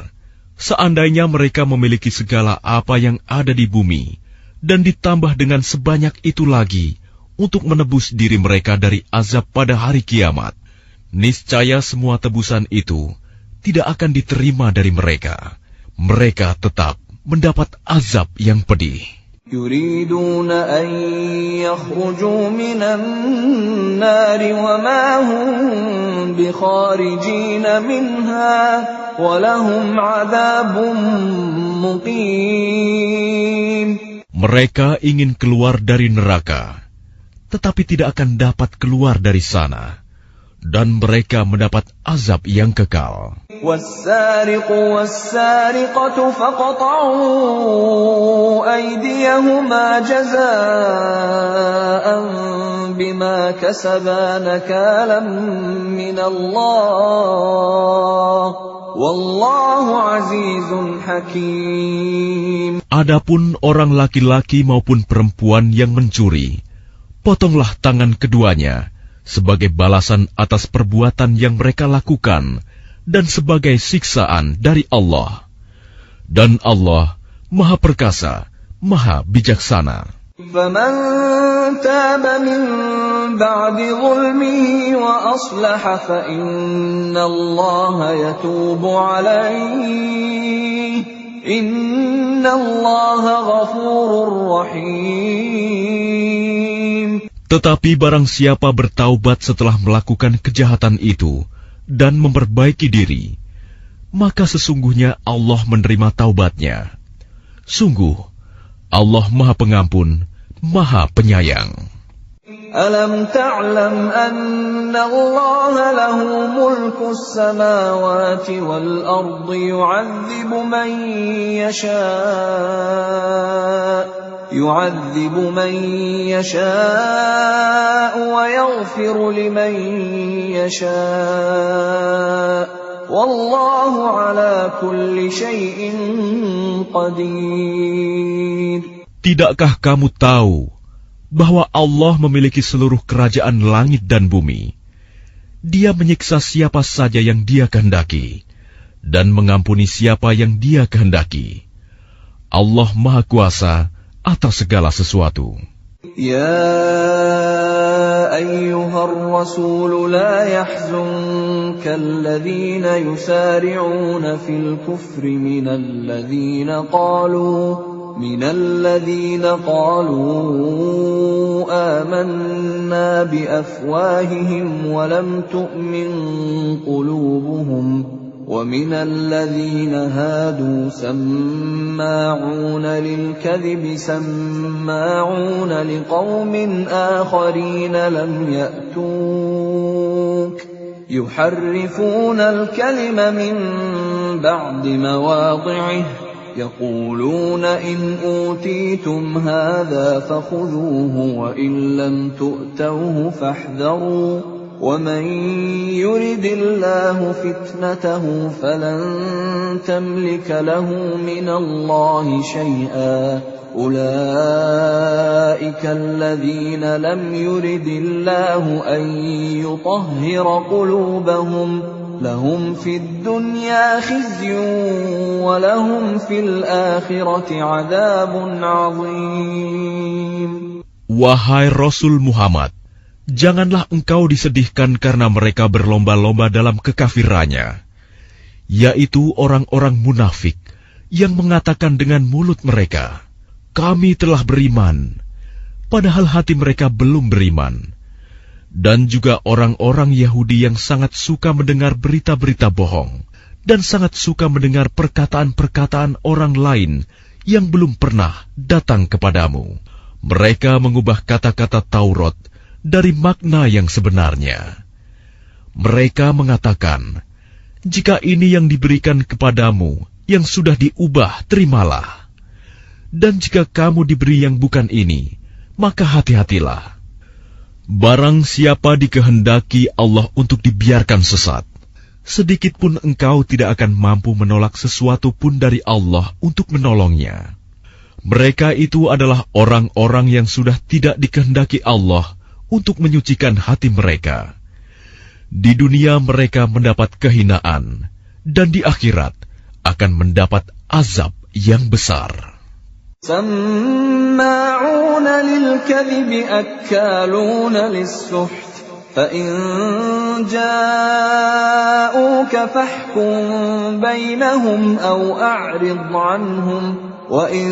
seandainya mereka memiliki segala apa yang ada di bumi, dan ditambah dengan sebanyak itu lagi untuk menebus diri mereka dari azab pada hari kiamat, niscaya semua tebusan itu tidak akan diterima dari mereka. Mereka tetap mendapat azab yang pedih. يريدون أن يخرجوا من النار وما هم بخارجين منها ولهم عذاب مقيم. Mereka ingin keluar dari neraka, tetapi tidak akan dapat keluar dari sana, dan mereka mendapat azab yang kekal. والسارق والسارقة فاقطعوا أيديهما جزاء بما كسبا نكالا من الله والله عزيز حكيم. Adapun orang laki-laki maupun perempuan yang mencuri, potonglah tangan keduanya sebagai balasan atas perbuatan yang mereka lakukan dan sebagai siksaan dari Allah. Dan Allah Maha Perkasa, Maha Bijaksana. فَمَن تَابَ مِن بَعْدِ ظُلْمِهِ وَأَصْلَحَ فَإِنَّ اللَّهَ يَتُوبُ عَلَيْهِ إِنَّ اللَّهَ غَفُورٌ رَّحِيمٌ. Tetapi barang siapa bertaubat setelah melakukan kejahatan itu dan memperbaiki diri, maka sesungguhnya Allah menerima taubatnya. Sungguh, Allah Maha Pengampun, Maha Penyayang. Alam ta'lam anna Allah lahu mulku as-samawati wal ardi يعذب من يشاء ويغفر لمن يشاء والله على كل شيء قدير. Tidakkah kamu tahu bahwa Allah memiliki seluruh kerajaan langit dan bumi? Dia menyiksa siapa saja yang Dia kehendaki dan mengampuni siapa yang Dia kehendaki. Allah Maha Kuasa atas segala sesuatu. Ya ayyuhar rasul la yahzunka alladhina yusari'una fil kufri minal ladhina qalu amanna bi afwahihim wa lam tu'min qulubuhum وَمِنَ الَّذِينَ هَادُوا سَمَّاعُونَ لِلْكَذِبِ سَمَّاعُونَ لِقَوْمٍ آخَرِينَ لَمْ يَأْتُوكَ يُحَرِّفُونَ الْكَلِمَ مِنْ بَعْدِ مَوَاضِعِهِ يَقُولُونَ إِنْ أُوتِيتُمْ هَذَا فَخُذُوهُ وَإِنْ لَمْ تُؤْتَوْهُ فَاحْذَرُوا وَمَنْ يُرِدِ اللَّهُ فِتْنَتَهُ فَلَنْ تَمْلِكَ لَهُ مِنَ اللَّهِ شَيْئًا أُولَئِكَ الَّذِينَ لَمْ يُرِدِ اللَّهُ أَنْ يُطَهِّرَ قُلُوبَهُمْ لَهُمْ فِي الدُّنْيَا خِزْيٌ وَلَهُمْ فِي الْآخِرَةِ عَذَابٌ عَظِيمٌ. Wahai Rasul Muhammad, janganlah engkau disedihkan karena mereka berlomba-lomba dalam kekafirannya, yaitu orang-orang munafik yang mengatakan dengan mulut mereka, "Kami telah beriman," padahal hati mereka belum beriman. Dan juga orang-orang Yahudi yang sangat suka mendengar berita-berita bohong dan sangat suka mendengar perkataan-perkataan orang lain yang belum pernah datang kepadamu. Mereka mengubah kata-kata Taurat dari makna yang sebenarnya. Mereka mengatakan, "Jika ini yang diberikan kepadamu, yang sudah diubah, terimalah. Dan jika kamu diberi yang bukan ini, maka hati-hatilah. Barang siapa dikehendaki Allah untuk dibiarkan sesat, sedikit pun engkau tidak akan mampu menolak sesuatu pun dari Allah untuk menolongnya. Mereka itu adalah orang-orang yang sudah tidak dikehendaki Allah untuk menyucikan hati mereka. Di dunia mereka mendapat kehinaan, dan di akhirat akan mendapat azab yang besar. سَمَّاعُونَ لِلْكَذِبِ أَكَّالُونَ لِلسُّحْتِ فَإِنْ جَاءُوكَ فَاحْكُمْ بَيْنَهُمْ أَوْ أَعْرِضْ عَنْهُمْ وَإِنْ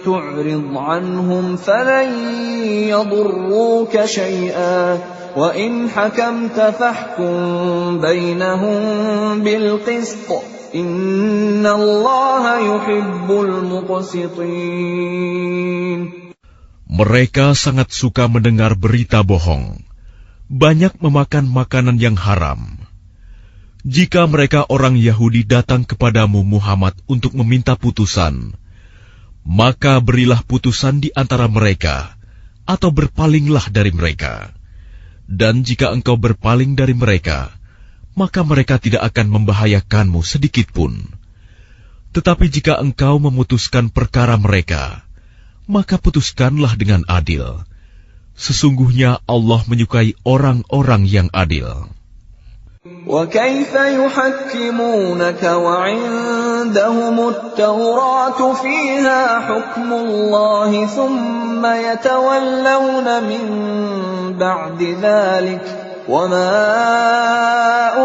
تُعْرِضْ عَنْهُمْ فَلَنْ يَضُرُّوكَ شَيْئًا وَإِنْ حَكَمْتَ فَاحْكُمْ بَيْنَهُمْ بِالْقِسْطِ إِنَّ اللَّهَ يُحِبُّ الْمُقْسِطِينَ. Mereka sangat suka mendengar berita bohong. banyak memakan makanan yang haram. Jika mereka orang Yahudi datang kepadamu Muhammad untuk meminta putusan, maka berilah putusan di antara mereka, atau berpalinglah dari mereka. Dan jika engkau berpaling dari mereka, maka mereka tidak akan membahayakanmu sedikitpun. Tetapi jika engkau memutuskan perkara mereka, maka putuskanlah dengan adil. Sesungguhnya Allah menyukai orang-orang yang adil. وَكَيْفَ يُحَكِّمُونَكَ وَعِندَهُمُ التَّوْرَاةُ فِيهَا حُكْمُ اللَّهِ ثُمَّ يَتَوَلَّوْنَ مِن بَعْدِ ذَلِكَ وَمَا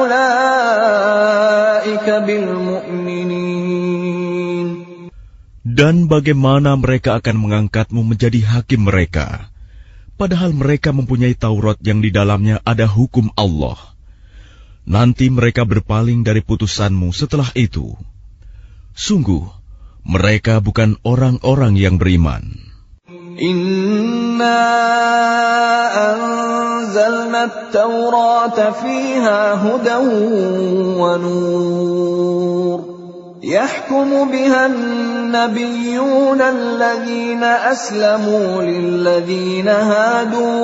أُولَئِكَ بِالْمُؤْمِنِينَ. Dan bagaimana mereka akan mengangkatmu menjadi hakim mereka, padahal mereka mempunyai Taurat yang di dalamnya ada hukum Allah. Nanti mereka berpaling dari putusanmu setelah itu. Sungguh, mereka bukan orang-orang yang beriman. Inna anzalna at-taurata fiha hudan wa nur. يحكم بها النبيون الذين أسلموا للذين هادوا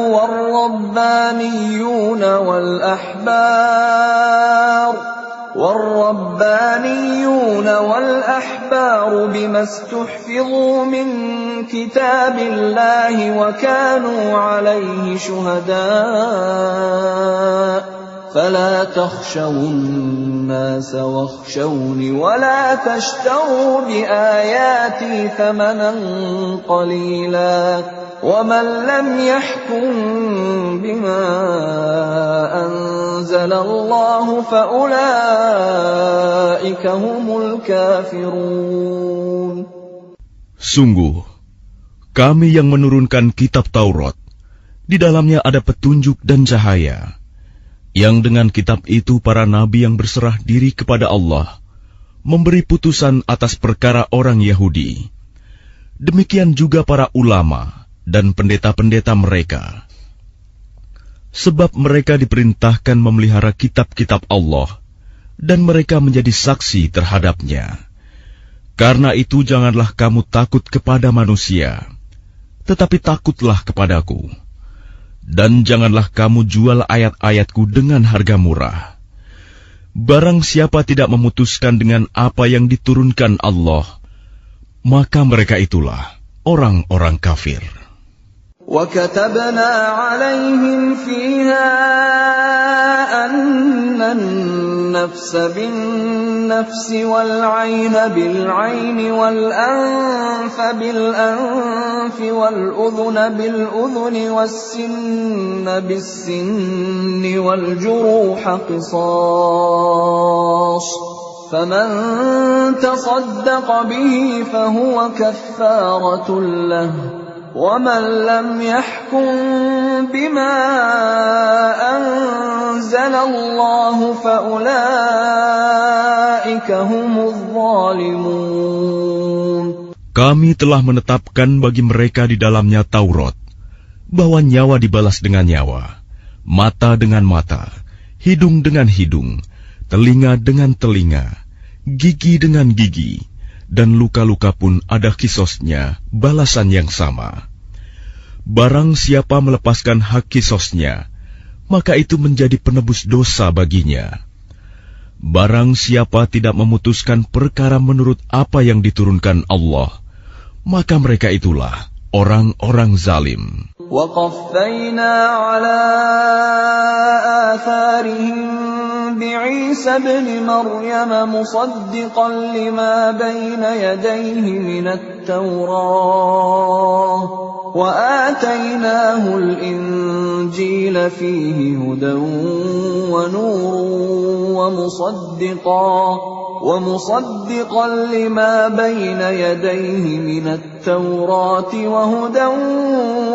والربانيون والأحبار بما استحفظوا من كتاب الله وكانوا عليه شهداء فلا تخشوا الناس واخشوني ولا تشتروا بآياتي ثمنا قليلا ومن لم يحكم بما أنزل الله فأولئك هم الكافرون. Sungguh, kami yang menurunkan kitab Taurat, di dalamnya ada petunjuk dan cahaya, yang dengan kitab itu para nabi yang berserah diri kepada Allah memberi putusan atas perkara orang Yahudi. Demikian juga para ulama dan pendeta-pendeta mereka. Sebab mereka diperintahkan memelihara kitab-kitab Allah, dan mereka menjadi saksi terhadapnya. Karena itu janganlah kamu takut kepada manusia, tetapi takutlah kepadaku. Dan janganlah kamu jual ayat-ayatku dengan harga murah. Barang siapa tidak memutuskan dengan apa yang diturunkan Allah, maka mereka itulah orang-orang kafir. وَكَتَبْنَا عَلَيْهِمْ فِيهَا أَنَّ النَّفْسَ بِالنَّفْسِ وَالْعَيْنَ بِالْعَيْنِ وَالْأَنفَ بِالْأَنفِ وَالْأُذُنَ بِالْأُذُنِ وَالسِّنَّ بِالسِّنِّ وَالْجُرُوحَ قِصَاصٌ فَمَنْ تَصَدَّقَ بِهِ فَهُوَ كَفَّارَةٌ لَهُ وَمَنْ لَمْ يَحْكُمْ بِمَا أَنزَلَ اللَّهُ فَأُولَئِكَ هُمُ الظَّالِمُونَ. Kami telah menetapkan bagi mereka di dalamnya Taurat, bahwa nyawa dibalas dengan nyawa, mata dengan mata, hidung dengan hidung, telinga dengan telinga, gigi dengan gigi, dan luka-luka pun ada kisosnya, balasan yang sama. Barang siapa melepaskan hak kisosnya, maka itu menjadi penebus dosa baginya. Barang siapa tidak memutuskan perkara menurut apa yang diturunkan Allah, maka mereka itulah orang-orang zalim. وَقَفَّيْنَا عَلَى آثَارِهِمْ بِعِيسَى ابْنِ مَرْيَمَ مُصَدِّقًا لِمَا بَيْنَ يَدَيْهِ مِنَ التَّوْرَاةِ وَآتَيْنَاهُ الْإِنْجِيلَ فِيهِ هُدًى وَنُورٌ وَمُصَدِّقًا لِمَا بَيْنَ يَدَيْهِ مِنَ التَّوْرَاةِ وَهُدًى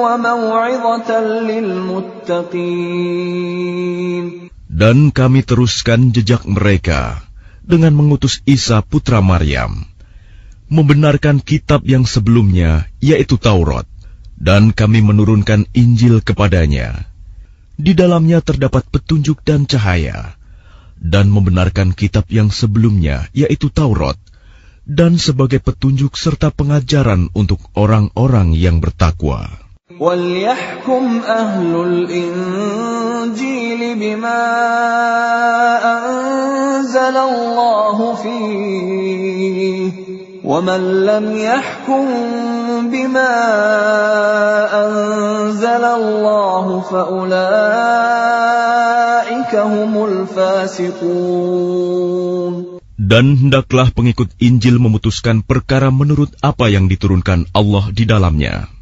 وَمَوْعِظَةً لِلْمُتَّقِينَ. Dan kami teruskan jejak mereka dengan mengutus Isa putra Maryam, membenarkan kitab yang sebelumnya, yaitu Taurat, dan kami menurunkan Injil kepadanya. Di dalamnya terdapat petunjuk dan cahaya, dan membenarkan kitab yang sebelumnya, yaitu Taurat, dan sebagai petunjuk serta pengajaran untuk orang-orang yang bertakwa. وَلْيَحْكُمْ أَهْلُ الْإِنْجِيلِ بِمَا أَنزَلَ اللَّهُ فِيهِ وَمَنْ لَمْ يَحْكُمْ بِمَا أَنزَلَ اللَّهُ فَأُولَئِكَ هُمُ الْفَاسِقُونَ. Dan hendaklah pengikut Injil memutuskan perkara menurut apa yang diturunkan Allah di dalamnya.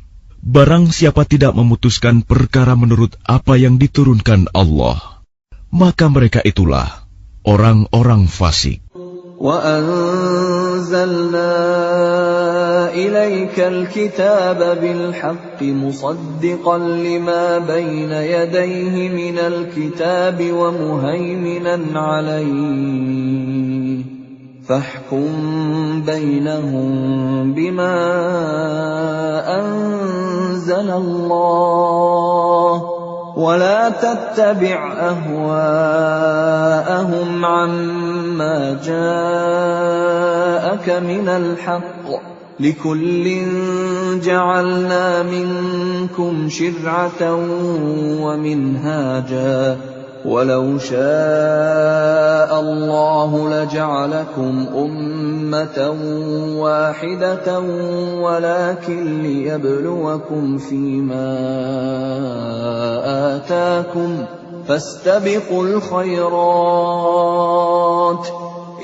Barang siapa tidak memutuskan perkara menurut apa yang diturunkan Allah, maka mereka itulah orang-orang fasik. وَأَنزَلْنَا إِلَيْكَ الْكِتَابَ بِالْحَقِّ مُصَدِّقًا لِمَا بَيْنَ يَدَيْهِ مِنَ الْكِتَابِ وَمُهَيْمِنًا عَلَيْهِ فَاحْكُم بَيْنَهُم بِمَا أَنزَلَ اللَّهُ وَلَا تَتَّبِعْ أَهْوَاءَهُمْ عَمَّا جَاءَكَ مِنَ الْحَقِّ لِكُلٍّ جَعَلْنَا مِنكُمْ شِرْعَةً وَمِنْهَاجًا وَلَوْ شَاءَ اللَّهُ لَجَعَلَكُمْ أُمَّةً وَاحِدَةً وَلَكِنْ لِيَبْلُوَكُمْ فِيمَا آتَاكُمْ فَاسْتَبِقُوا الْخَيْرَاتِ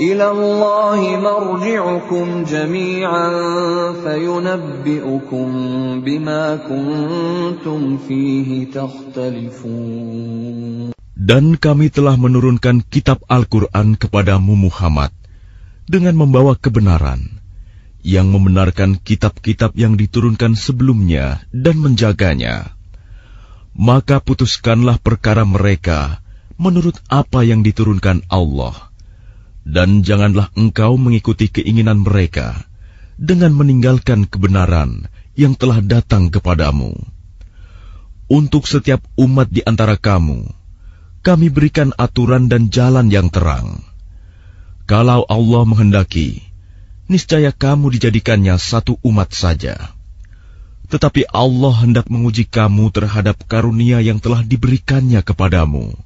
إِلَى اللَّهِ مَرْجِعُكُمْ جَمِيعًا فَيُنَبِّئُكُم بِمَا كُنتُمْ فِيهِ تَخْتَلِفُونَ. Dan kami telah menurunkan kitab Al-Quran kepadamu Muhammad dengan membawa kebenaran, yang membenarkan kitab-kitab yang diturunkan sebelumnya dan menjaganya. Maka putuskanlah perkara mereka menurut apa yang diturunkan Allah, dan janganlah engkau mengikuti keinginan mereka dengan meninggalkan kebenaran yang telah datang kepadamu. Untuk setiap umat di antara kamu, kami berikan aturan dan jalan yang terang. Kalau Allah menghendaki, niscaya kamu dijadikannya satu umat saja. Tetapi Allah hendak menguji kamu terhadap karunia yang telah diberikannya kepadamu.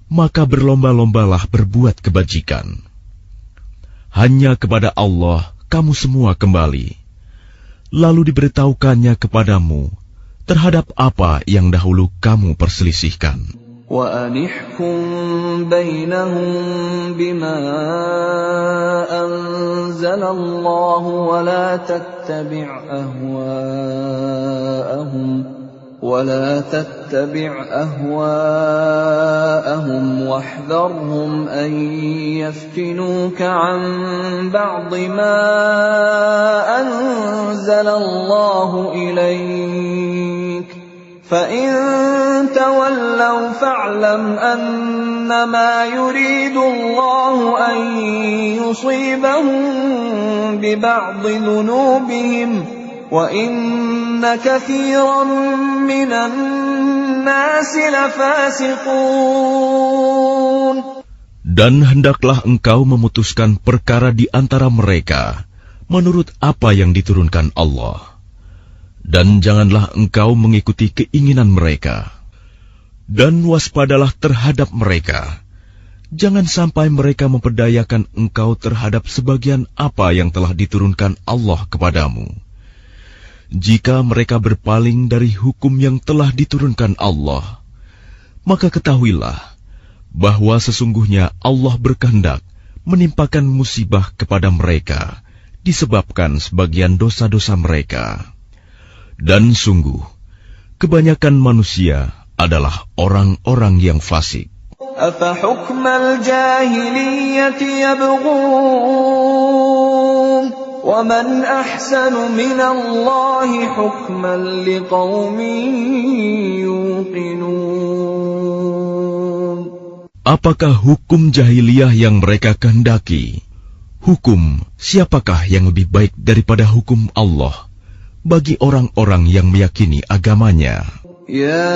Maka berlomba-lombalah berbuat kebajikan. Hanya kepada Allah kamu semua kembali. Lalu diberitahukannya kepadamu terhadap apa yang dahulu kamu perselisihkan. وَأَنِحْكُم بَيْنَهُم بِمَا أَنزَلَ اللَّهُ وَلَا تَتَّبِعْ أَهْوَاءَهُمْ وَاحْذَرْهُمْ أَن يَفْتِنُوكَ عَن بَعْضِ مَا أَنزَلَ اللَّهُ إِلَيْكَ فَإِن تَوَلَّوْا فَاعْلَمْ أَنَّمَا يُرِيدُ اللَّهُ أَن يُصِيبَهُم بِبَعْضِ ذُنُوبِهِمْ وَإِنَّ كَثِيرًا مِّنَ النَّاسِ لَفَاسِقُونَ. Dan hendaklah engkau memutuskan perkara di antara mereka menurut apa yang diturunkan Allah. Dan janganlah engkau mengikuti keinginan mereka. Dan waspadalah terhadap mereka. Jangan sampai mereka memperdayakan engkau terhadap sebagian apa yang telah diturunkan Allah kepadamu. Jika mereka berpaling dari hukum yang telah diturunkan Allah, maka ketahuilah bahwa sesungguhnya Allah berkehendak menimpakan musibah kepada mereka disebabkan sebagian dosa-dosa mereka. Dan sungguh, kebanyakan manusia adalah orang-orang yang fasik. أَفَحُكْمَ الْجَاهِلِيَّةِ يَبْغُونَ وَمَنْ أَحْسَنُ مِنَ اللَّهِ حُكْمًا لِقَوْمٍ يُوقِنُونَ. Apakah hukum jahiliyah yang mereka kehendaki? Hukum siapakah yang lebih baik daripada hukum Allah bagi orang-orang yang meyakini agamanya? Ya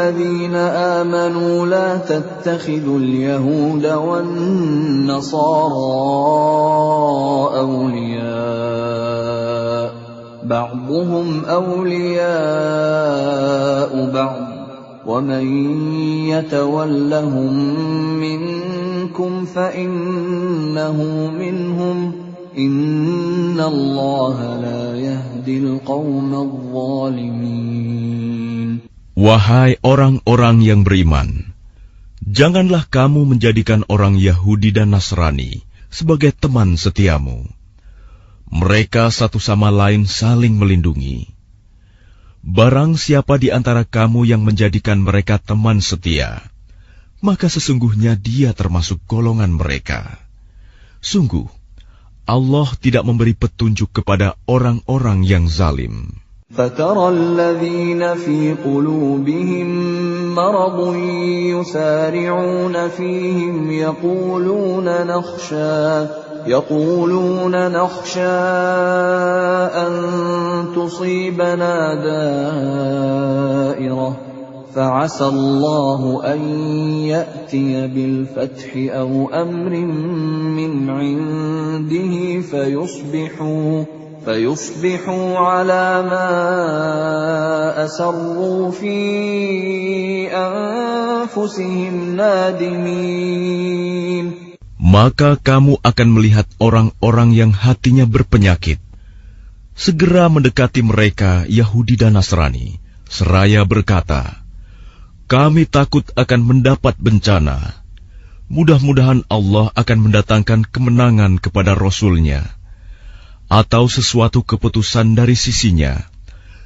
الذين آمنوا لا تتخذوا اليهود والنصارى أولياء بعضهم أولياء بعض ومن يتولهم منكم فإنه منهم إن الله لا يهدي القوم الظالمين. Wahai orang-orang yang beriman, janganlah kamu menjadikan orang Yahudi dan Nasrani sebagai teman setiamu. Mereka satu sama lain saling melindungi. Barang siapa di antara kamu yang menjadikan mereka teman setia, maka sesungguhnya dia termasuk golongan mereka. Sungguh, Allah tidak memberi petunjuk kepada orang-orang yang zalim. فَتَرَى الَّذِينَ فِي قُلُوبِهِم مَّرَضٌ يُسَارِعُونَ فِيهِمْ يَقُولُونَ نَخْشَىٰ أَن تُصِيبَنَا دَائِرَةٌ فَعَسَى اللَّهُ أَن يَأْتِيَ بِالْفَتْحِ أَوْ أَمْرٍ مِّنْ عِندِهِ فيصبحوا على ما أسروا في أنفسهم نادمين. Maka kamu akan melihat orang-orang yang hatinya berpenyakit segera mendekati mereka Yahudi dan Nasrani, seraya berkata, kami takut akan mendapat bencana. Mudah-mudahan Allah akan mendatangkan kemenangan kepada Rasul-Nya atau sesuatu keputusan dari sisinya,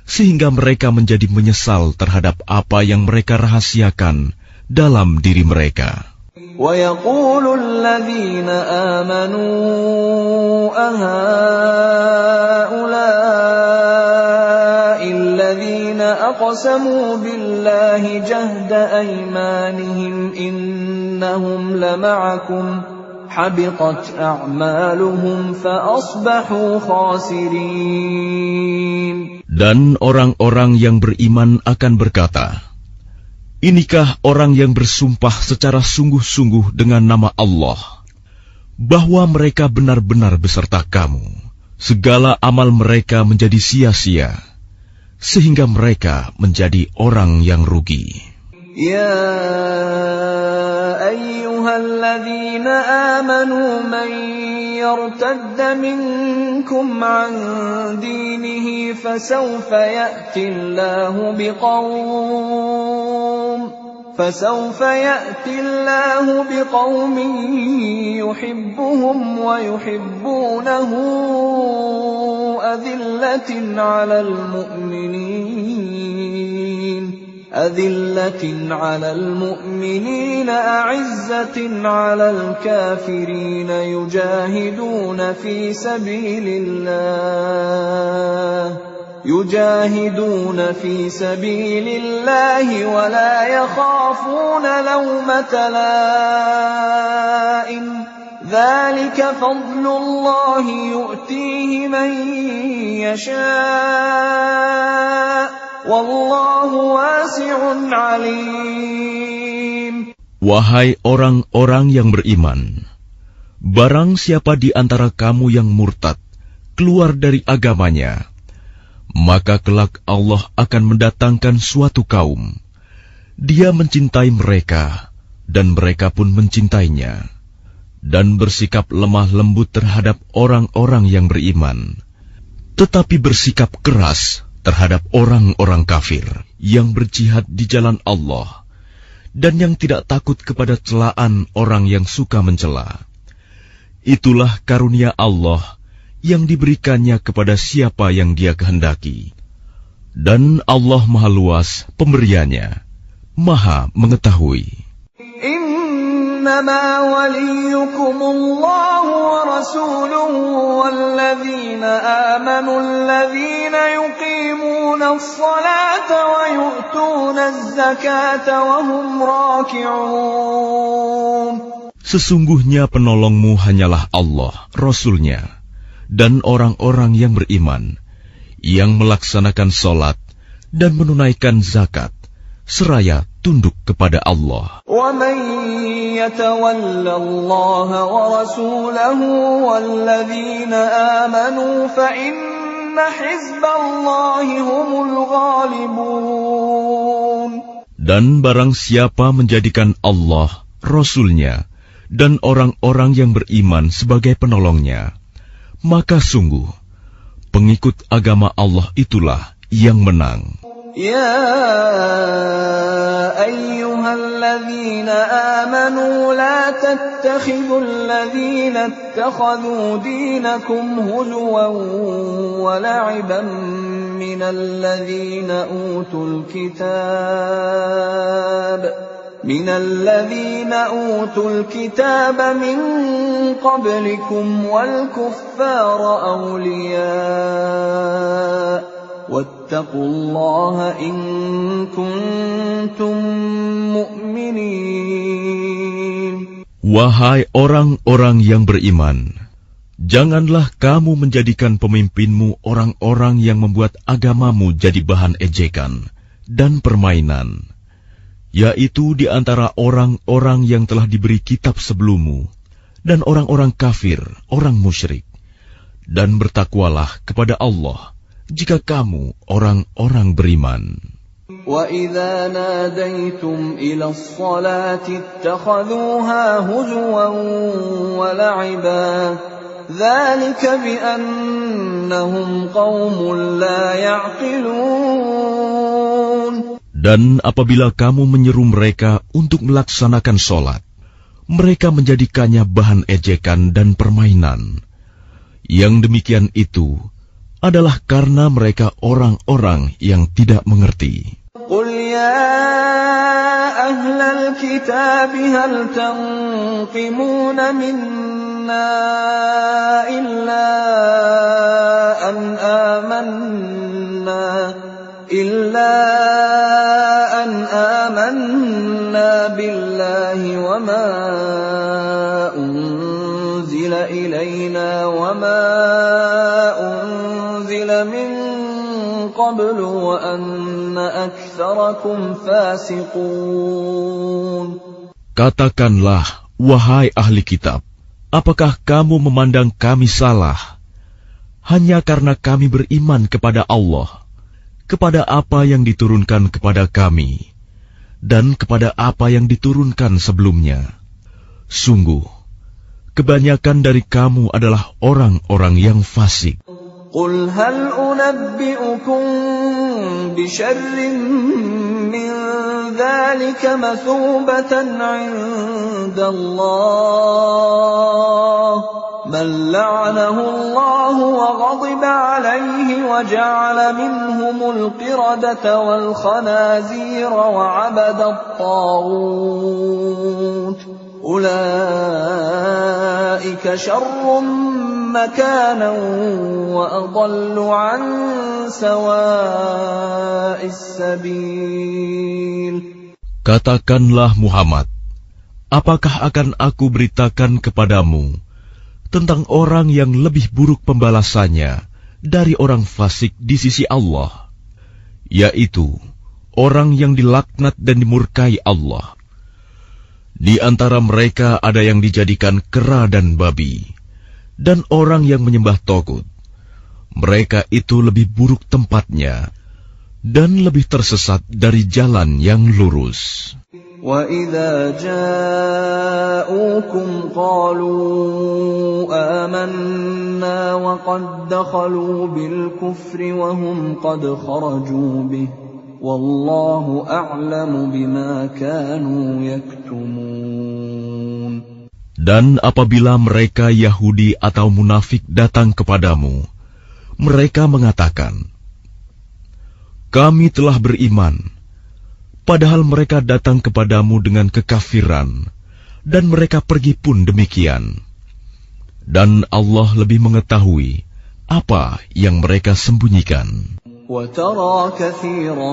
sehingga mereka menjadi menyesal terhadap apa yang mereka rahasiakan dalam diri mereka. وَيَقُولُ الَّذِينَ آمَنُوا أَهَؤُلَاءِ الَّذِينَ أَقْسَمُوا بِاللَّهِ جَهْدَ أَيْمَانِهِمْ إِنَّهُمْ لَمَعَكُمْ حبطت أعمالهم فأصبحوا خاسرين. Dan orang-orang yang beriman akan berkata, inikah orang yang bersumpah secara sungguh-sungguh dengan nama Allah, bahwa mereka benar-benar beserta kamu. Segala amal mereka menjadi sia-sia, sehingga mereka menjadi orang yang rugi. يا أيها الذين آمنوا من يرتد منكم عن دينه فسوف يأتي الله بقوم يحبهم ويحبونه أذلة على المؤمنين أعزة على الكافرين يجاهدون في سبيل الله ولا يخافون لومة لائم ذلك فضل الله يؤتيه من يشاء Wallahu wasi'un alim. Wahai orang-orang yang beriman, barang siapa di antara kamu yang murtad keluar dari agamanya, maka kelak Allah akan mendatangkan suatu kaum. Dia mencintai mereka dan mereka pun mencintainya, dan bersikap lemah lembut terhadap orang-orang yang beriman, tetapi bersikap keras terhadap orang-orang kafir yang berjihad di jalan Allah dan yang tidak takut kepada celaan orang yang suka mencela. Itulah karunia Allah yang diberikannya kepada siapa yang Dia kehendaki. Dan Allah Maha Luas pemberiannya, Maha mengetahui. إنما وليكم الله ورسوله والذين آمنوا الذين يقيمون الصلاة ويؤتون الزكاة وهم راكعون. Sesungguhnya penolongmu hanyalah Allah, Rasul-Nya, dan orang-orang yang beriman, yang melaksanakan sholat dan menunaikan zakat, seraya tunduk kepada Allah. وَمَن يَتَوَلَّ اللَّهَ وَرَسُولَهُ وَالَّذِينَ آمَنُوا فَإِنَّ حِزْبَ اللَّهِ هُمُ الْغَالِبُونَ. Dan barang siapa menjadikan Allah, Rasul-Nya, dan orang-orang yang beriman sebagai penolongnya, maka sungguh, pengikut agama Allah itulah yang menang. يا أيها الذين آمنوا لا تتخذوا الذين اتخذوا دينكم هزوا ولعبا من الذين أوتوا الكتاب من قبلكم والكفار أولياء واتقوا الله إن كنتم مؤمنين. Wahai orang-orang yang beriman, janganlah kamu menjadikan pemimpinmu orang-orang yang membuat agamamu jadi bahan ejekan dan permainan, yaitu di antara orang-orang yang telah diberi kitab sebelummu dan orang-orang kafir, orang musyrik. Dan bertakwalah kepada Allah jika kamu orang-orang beriman. وَإِذَا نَادَيْتُمْ إِلَى الصَّلَاةِ اتَّخَذُوهَا هُزُوًا وَلَعِبًا ذَلِكَ بِأَنَّهُمْ قَوْمٌ لَا يَعْقِلُونَ. Dan apabila kamu menyeru mereka untuk melaksanakan sholat, mereka menjadikannya bahan ejekan dan permainan. Yang demikian itu adalah karena mereka orang-orang yang tidak mengerti. قُلْ يَا أَهْلَ الْكِتَابِ هَلْ تَنقِمُونَ مِنَّا إِلَّا أَنْ آمَنَّا بِاللَّهِ وَمَا أُنْزِلَ إِلَيْنَا وَمَا أُنْزِلَ مِنْ قَبْلُ وَأَنَّ أَكْثَرَكُمْ فَاسِقُونَ. Katakanlah, wahai ahli kitab, apakah kamu memandang kami salah hanya karena kami beriman kepada Allah, kepada apa yang diturunkan kepada kami, dan kepada apa yang diturunkan sebelumnya? Sungguh, kebanyakan dari kamu adalah orang-orang yang fasik. قُلْ هَلْ أُنَبِّئُكُمْ بِشَرٍّ مِّن ذَلِكَ مَثُوبَةً عِندَ اللَّهِ مَن لَّعَنَهُ اللَّهُ وَغَضِبَ عَلَيْهِ وَجَعَلَ مِنْهُمُ الْقِرَدَةَ وَالْخَنَازِيرَ وَعَبَدَ الطَّاغُوتَ أُولَٰئِكَ شَرٌّ مَّكَانًا وَأَضَلُّ عَن سَوَاءِ السَّبِيلِ. Katakanlah Muhammad, apakah akan aku beritakan kepadamu tentang orang yang lebih buruk pembalasannya dari orang fasik di sisi Allah, yaitu orang yang dilaknat dan dimurkai Allah. Di antara mereka ada yang dijadikan kera dan babi, dan orang yang menyembah togut. Mereka itu lebih buruk tempatnya, dan lebih tersesat dari jalan yang lurus. وَإِذَا جَاءُوكُمْ قَالُوا آمَنَّا وَقَدْ دَخَلُوا بِالْكُفْرِ وَهُمْ قَدْ خَرَجُوا بِهِ وَاللَّهُ أَعْلَمُ بِمَا كَانُوا يَكْتُمُونَ. Dan apabila mereka Yahudi atau munafik datang kepadamu, mereka mengatakan, "Kami telah beriman," padahal mereka datang kepadamu dengan kekafiran, dan mereka pergi pun demikian. Dan Allah lebih mengetahui apa yang mereka sembunyikan. وَتَرَى كَثِيرًا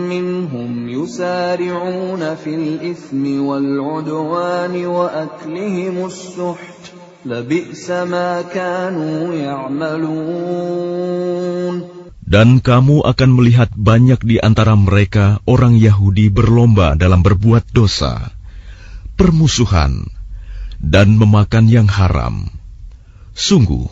مِّنْهُمْ يُسَارِعُونَ فِي الْإِثْمِ وَالْعُدْوَانِ وَأَكْلِهِمُ السُّحْتَ لَبِئْسَ مَا كَانُوا يَعْمَلُونَ. Dan kamu akan melihat banyak di antara mereka orang Yahudi berlomba dalam berbuat dosa, permusuhan, dan memakan yang haram. Sungguh,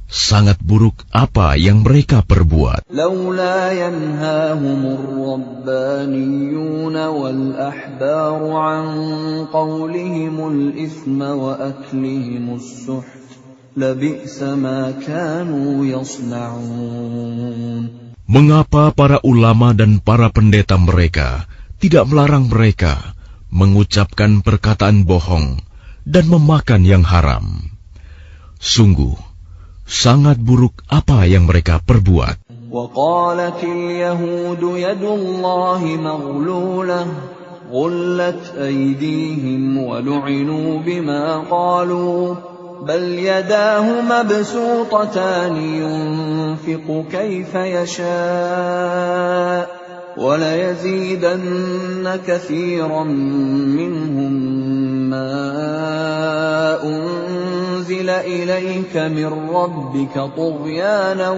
sangat buruk apa yang mereka perbuat. لولا ينهاهم الربانيون والأحبار عن قولهم الإثم وأكلهم السحت لبئس ما كانوا يصنعون. Mengapa para ulama dan para pendeta mereka tidak melarang mereka mengucapkan perkataan bohong dan memakan yang haram? Sungguh, sangat buruk apa yang mereka perbuat. وقالت اليهود يد الله مغلولة غلت أيديهم ولعنوا بما قالوا بل يداه مبسوطتان ينفق كيف يشاء وليزيدن كثيرا منهم ما أنزل إليك من ربك طغيانا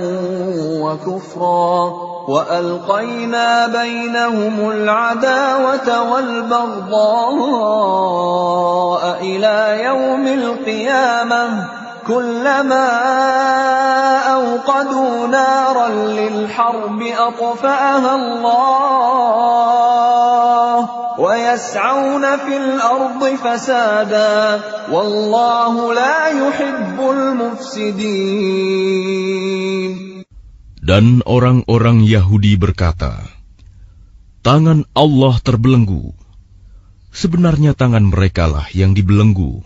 وكفرا وألقينا بينهم العداوة والبغضاء إلى يوم القيامة كلما أوقدوا نارا للحرب أطفأها الله ويسعون في الأرض فسادا والله لا يحب المفسدين. Dan orang-orang Yahudi berkata, tangan Allah terbelenggu. Sebenarnya tangan merekalah yang dibelenggu,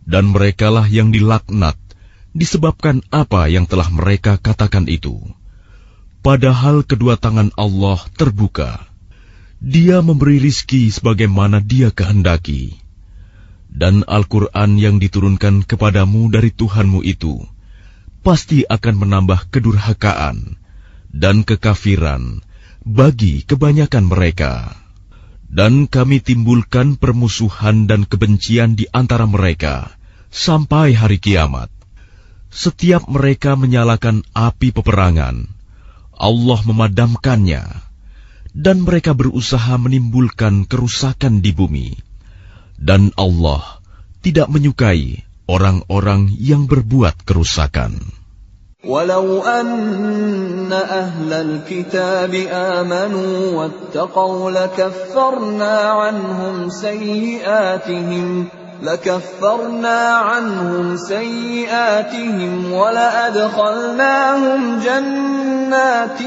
dan merekalah yang dilaknat, disebabkan apa yang telah mereka katakan itu. Padahal kedua tangan Allah terbuka. Dia memberi rizki sebagaimana Dia kehendaki. Dan Al-Quran yang diturunkan kepadamu dari Tuhanmu itu pasti akan menambah kedurhakaan dan kekafiran bagi kebanyakan mereka. Dan kami timbulkan permusuhan dan kebencian di antara mereka sampai hari kiamat. Setiap mereka menyalakan api peperangan, Allah memadamkannya, dan mereka berusaha menimbulkan kerusakan di bumi. Dan Allah tidak menyukai orang-orang yang berbuat kerusakan. ولو أن أهل الكتاب آمنوا واتقوا لكفرنا عنهم سيئاتهم ولأدخلناهم جنات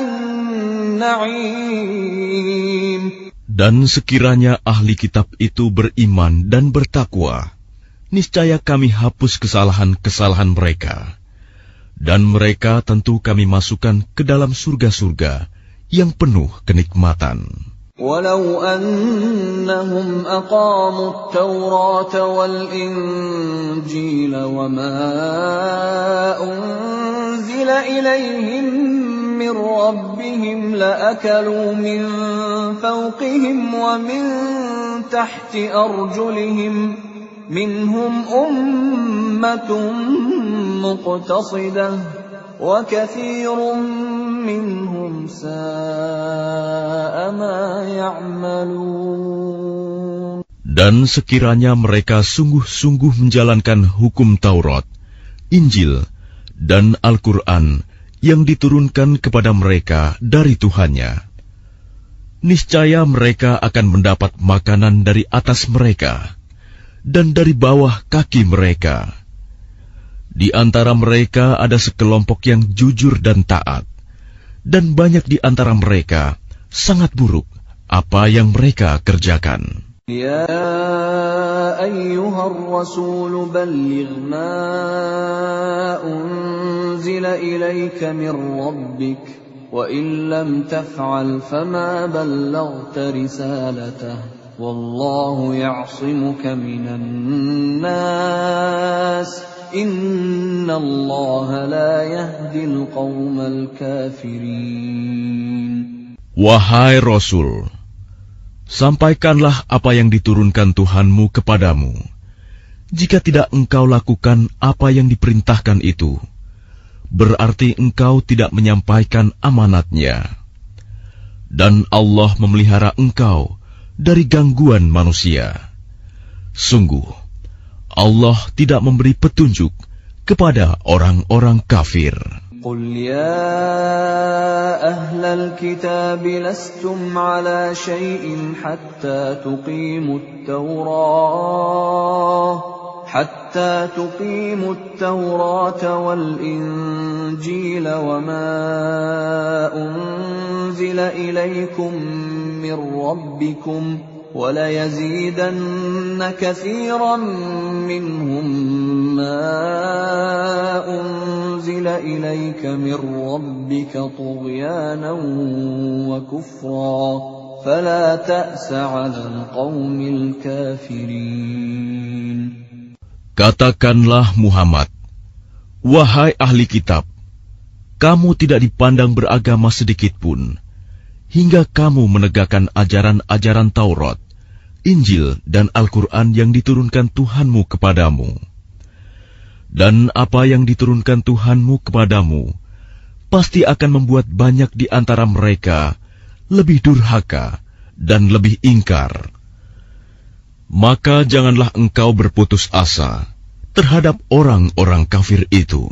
النعيم. Dan sekiranya ahli kitab itu beriman dan bertakwa, niscaya kami hapus kesalahan-kesalahan mereka. Dan mereka tentu kami masukkan ke dalam surga-surga yang penuh kenikmatan. ولو أنهم أقاموا التوراة والإنجيل وما أنزل إليهم من ربهم لأكلوا من فوقهم ومن تحت أرجلهم منهم أمة مقتصدة وكثير منهم ساء ما يعملون. Dan sekiranya mereka sungguh-sungguh menjalankan hukum Taurat, Injil, dan Al-Quran yang diturunkan kepada mereka dari Tuhannya, niscaya mereka akan mendapat makanan dari atas mereka dan dari bawah kaki mereka. Di antara mereka ada sekelompok yang jujur dan taat, dan banyak di antara mereka sangat buruk apa yang mereka kerjakan. Ya ayyuhar rasul balligh ma unzila ilayka min rabbik wa in lam taf'al fama ballaghta risalatah wallahu ya'simuka minan nas innallaha la yahdil qaumal kafirin. Wahai Rasul, sampaikanlah apa yang diturunkan Tuhanmu kepadamu. Jika tidak engkau lakukan apa yang diperintahkan itu, berarti engkau tidak menyampaikan amanatnya. Dan Allah memelihara engkau dari gangguan manusia. Sungguh, Allah tidak memberi petunjuk kepada orang-orang kafir. قل يا أهل الكتاب لستم على شيء حتى تقيموا التوراة والإنجيل وما أنزل إليكم من ربكم وليزيدن كثيرا منهم ما أنزل إليك من ربك طغيانا وكفرا فلا تأس على القوم الكافرين. Katakanlah Muhammad, wahai ahli kitab, kamu tidak dipandang beragama sedikitpun, hingga kamu menegakkan ajaran-ajaran Taurat, Injil, dan Al-Quran yang diturunkan Tuhanmu kepadamu. Dan apa yang diturunkan Tuhanmu kepadamu, pasti akan membuat banyak di antara mereka lebih durhaka dan lebih ingkar. Maka janganlah engkau berputus asa terhadap orang-orang kafir itu.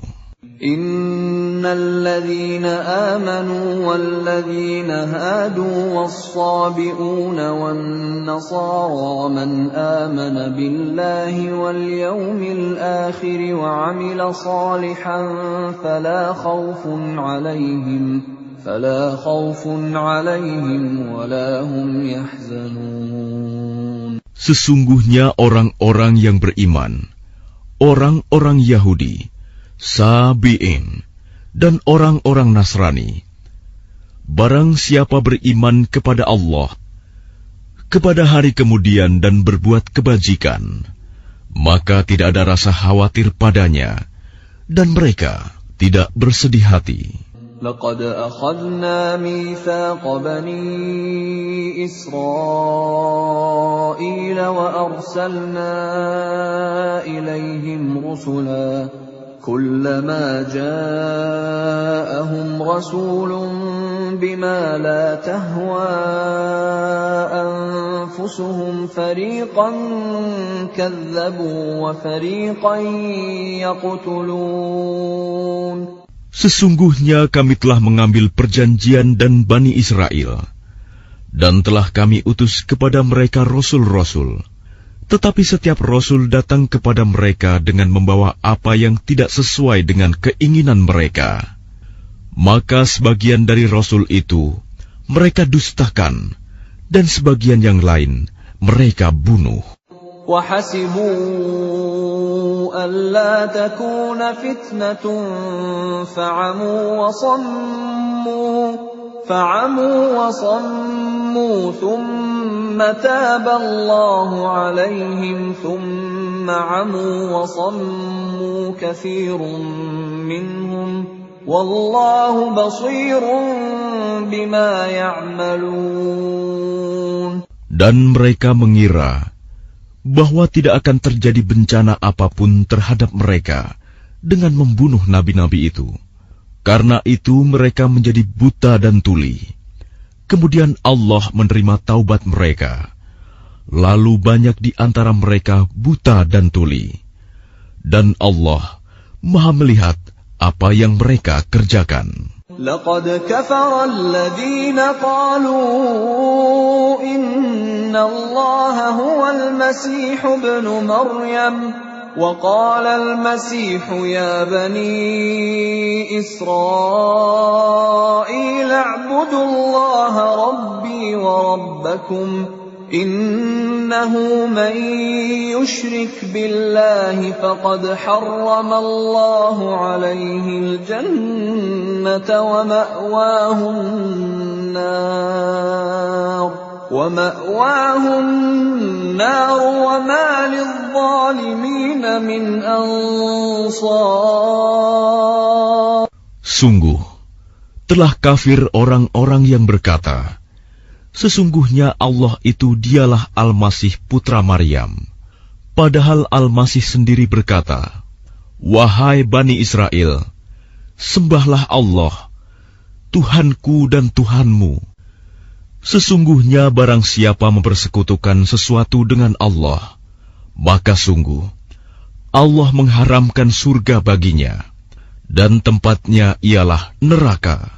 Innalladzina amanu walladzina hadu was-sabi'una wan-nasara man amana billahi wal yawmil akhir wa 'amila salihan fala khawfun 'alaihim wa la hum yahzanun. Sesungguhnya orang-orang yang beriman, orang-orang Yahudi, Sabi'in, dan orang-orang Nasrani, barang siapa beriman kepada Allah, kepada hari kemudian dan berbuat kebajikan, maka tidak ada rasa khawatir padanya, dan mereka tidak bersedih hati. لقد أخذنا ميثاق بني إسرائيل وأرسلنا إليهم رسلا كلما جاءهم رسول بما لا تهوى أنفسهم فريقا كذبوا وفريقا يقتلون. Sesungguhnya kami telah mengambil perjanjian dan Bani Israel, dan telah kami utus kepada mereka rasul-rasul. Tetapi setiap rasul datang kepada mereka dengan membawa apa yang tidak sesuai dengan keinginan mereka. Maka sebagian dari rasul itu mereka dustakan, dan sebagian yang lain mereka bunuh. وَحَسِبُوا أَلَّا تَكُونَ فِتْنَةٌ فَعَمُوا وَصَمُّوا ثُمَّ تَابَ اللَّهُ عَلَيْهِمْ ثُمَّ عَمُوا وَصَمُّوا كَثِيرٌ مِّنْهُمْ وَاللَّهُ بَصِيرٌ بِمَا يَعْمَلُونَ. Dan mereka mengira bahwa tidak akan terjadi bencana apapun terhadap mereka dengan membunuh nabi-nabi itu. Karena itu mereka menjadi buta dan tuli. Kemudian Allah menerima taubat mereka. Lalu banyak di antara mereka buta dan tuli. Dan Allah Maha melihat apa yang mereka kerjakan. لقد كفر الذين قالوا إن الله هو المسيح ابن مريم وقال المسيح يا بني إسرائيل اعبدوا الله ربي وربكم إنه من يشرك بالله فقد حرم الله عليه الجنة ومأواه النار وما للظالمين من أنصار. Sungguh, telah kafir orang-orang yang berkata, sesungguhnya Allah itu dialah Al-Masih putra Maryam. Padahal Al-Masih sendiri berkata, wahai Bani Israel, Sembahlah Allah, Tuhanku dan Tuhanmu. Sesungguhnya barang siapa mempersekutukan sesuatu dengan Allah, maka sungguh Allah mengharamkan surga baginya, dan tempatnya ialah neraka.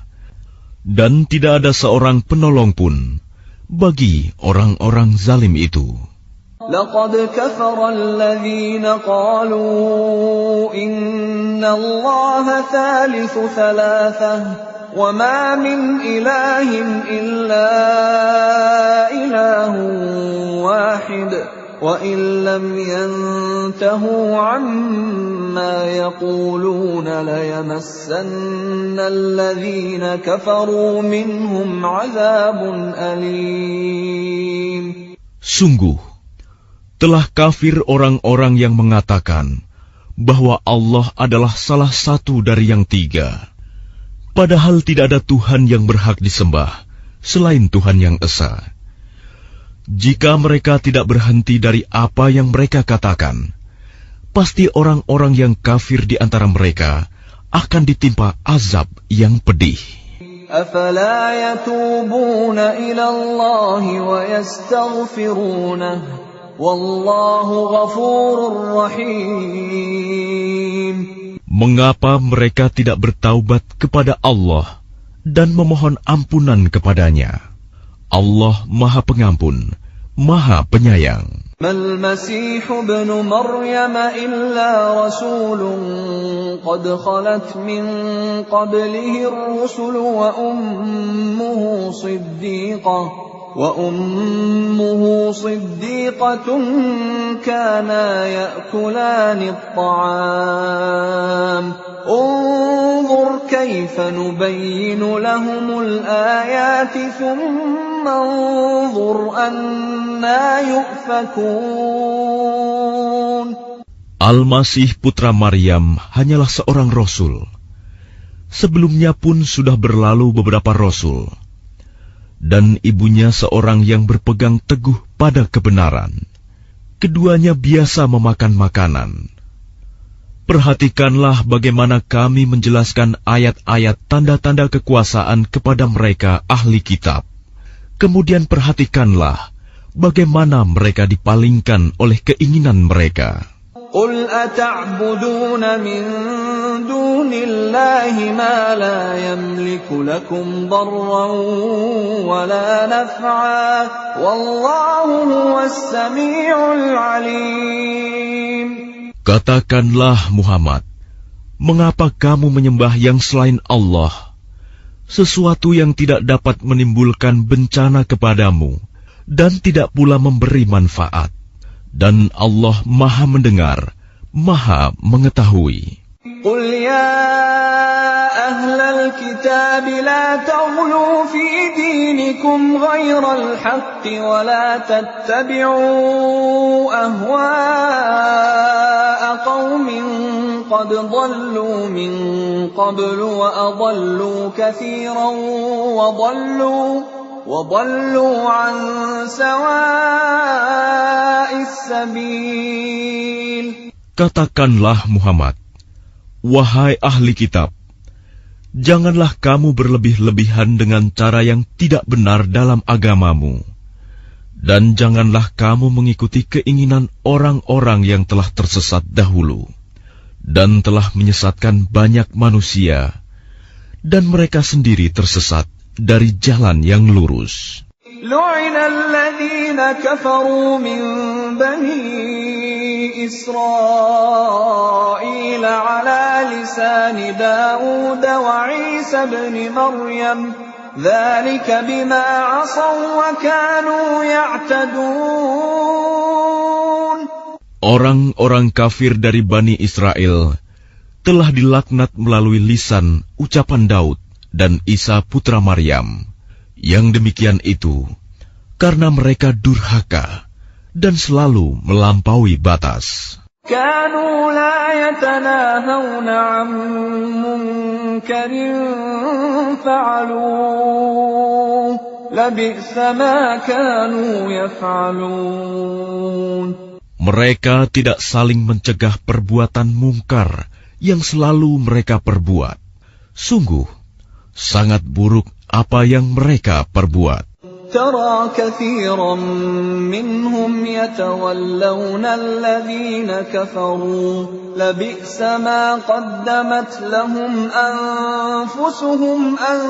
Dan tidak ada seorang penolong pun bagi orang-orang zalim itu. لقد كفر الذين قالوا إن الله ثالث ثلاثة وما من إله إلا إله واحد وإن لم ينتهوا عما يقولون ليمسن الذين كفروا منهم عذاب أليم. Sungguh, telah kafir orang-orang yang mengatakan bahwa Allah adalah salah satu dari yang tiga, padahal tidak ada Tuhan yang berhak disembah selain Tuhan yang Esa. Jika mereka tidak berhenti dari apa yang mereka katakan, pasti orang-orang yang kafir di antara mereka akan ditimpa azab yang pedih. أفلا يتوبون إلى الله ويستغفرونه والله غفور رحيم. Mengapa mereka tidak bertaubat kepada Allah dan memohon ampunan kepadanya? Allah Maha Pengampun, Maha Penyayang. ما المسيح ابن مريم إلا رسول قد خلت من قبله الرسل وأمه صديقة كانا يأكلان الطعام انظر كيف نبين لهم الآيات ثم انظر أنا يؤفكون. Al-Masih putra Maryam hanyalah seorang rasul. Sebelumnya pun sudah berlalu beberapa rasul, dan ibunya seorang yang berpegang teguh pada kebenaran. Keduanya biasa memakan makanan. Perhatikanlah bagaimana kami menjelaskan ayat-ayat tanda-tanda kekuasaan kepada mereka ahli kitab. Kemudian perhatikanlah bagaimana mereka dipalingkan oleh keinginan mereka. قل أتعبدون من دون الله ما لا يملك لكم ضرا ولا نفعا والله هو السميع العليم. Katakanlah Muhammad, mengapa kamu menyembah yang selain Allah, sesuatu yang tidak dapat menimbulkan bencana kepadamu dan tidak pula memberi manfaat? Dan Allah Maha Mendengar, Maha Mengetahui. قل يا أهل الكتاب لا تغلوا في دينكم غير الحق ولا تتبعوا أهواء قوم قد ضلوا من قبل وأضلوا كثيرا وضلوا عن سواء السبيل. Katakanlah Muhammad, wahai ahli kitab, janganlah kamu berlebih-lebihan dengan cara yang tidak benar dalam agamamu, dan janganlah kamu mengikuti keinginan orang-orang yang telah tersesat dahulu, dan telah menyesatkan banyak manusia, dan mereka sendiri tersesat dari jalan yang lurus. لعن الذين كفروا من بني إسرائيل على لسان داود وعيسى بن مريم ذلك بما عصوا وكانوا يعتدون. Orang-orang kafir dari Bani Israel telah dilaknat melalui lisan ucapan Daud dan Isa putra Maryam. Yang demikian itu karena mereka durhaka dan selalu melampaui batas. كانوا لا يتناهون عن منكر فعلوه لبئس ما كانوا يفعلون. Mereka tidak saling mencegah perbuatan mungkar yang selalu mereka perbuat. Sungguh, sangat buruk apa yang mereka perbuat. ترى كثيرا منهم يتولون الذين كفروا لبئس ما قدمت لهم أنفسهم أن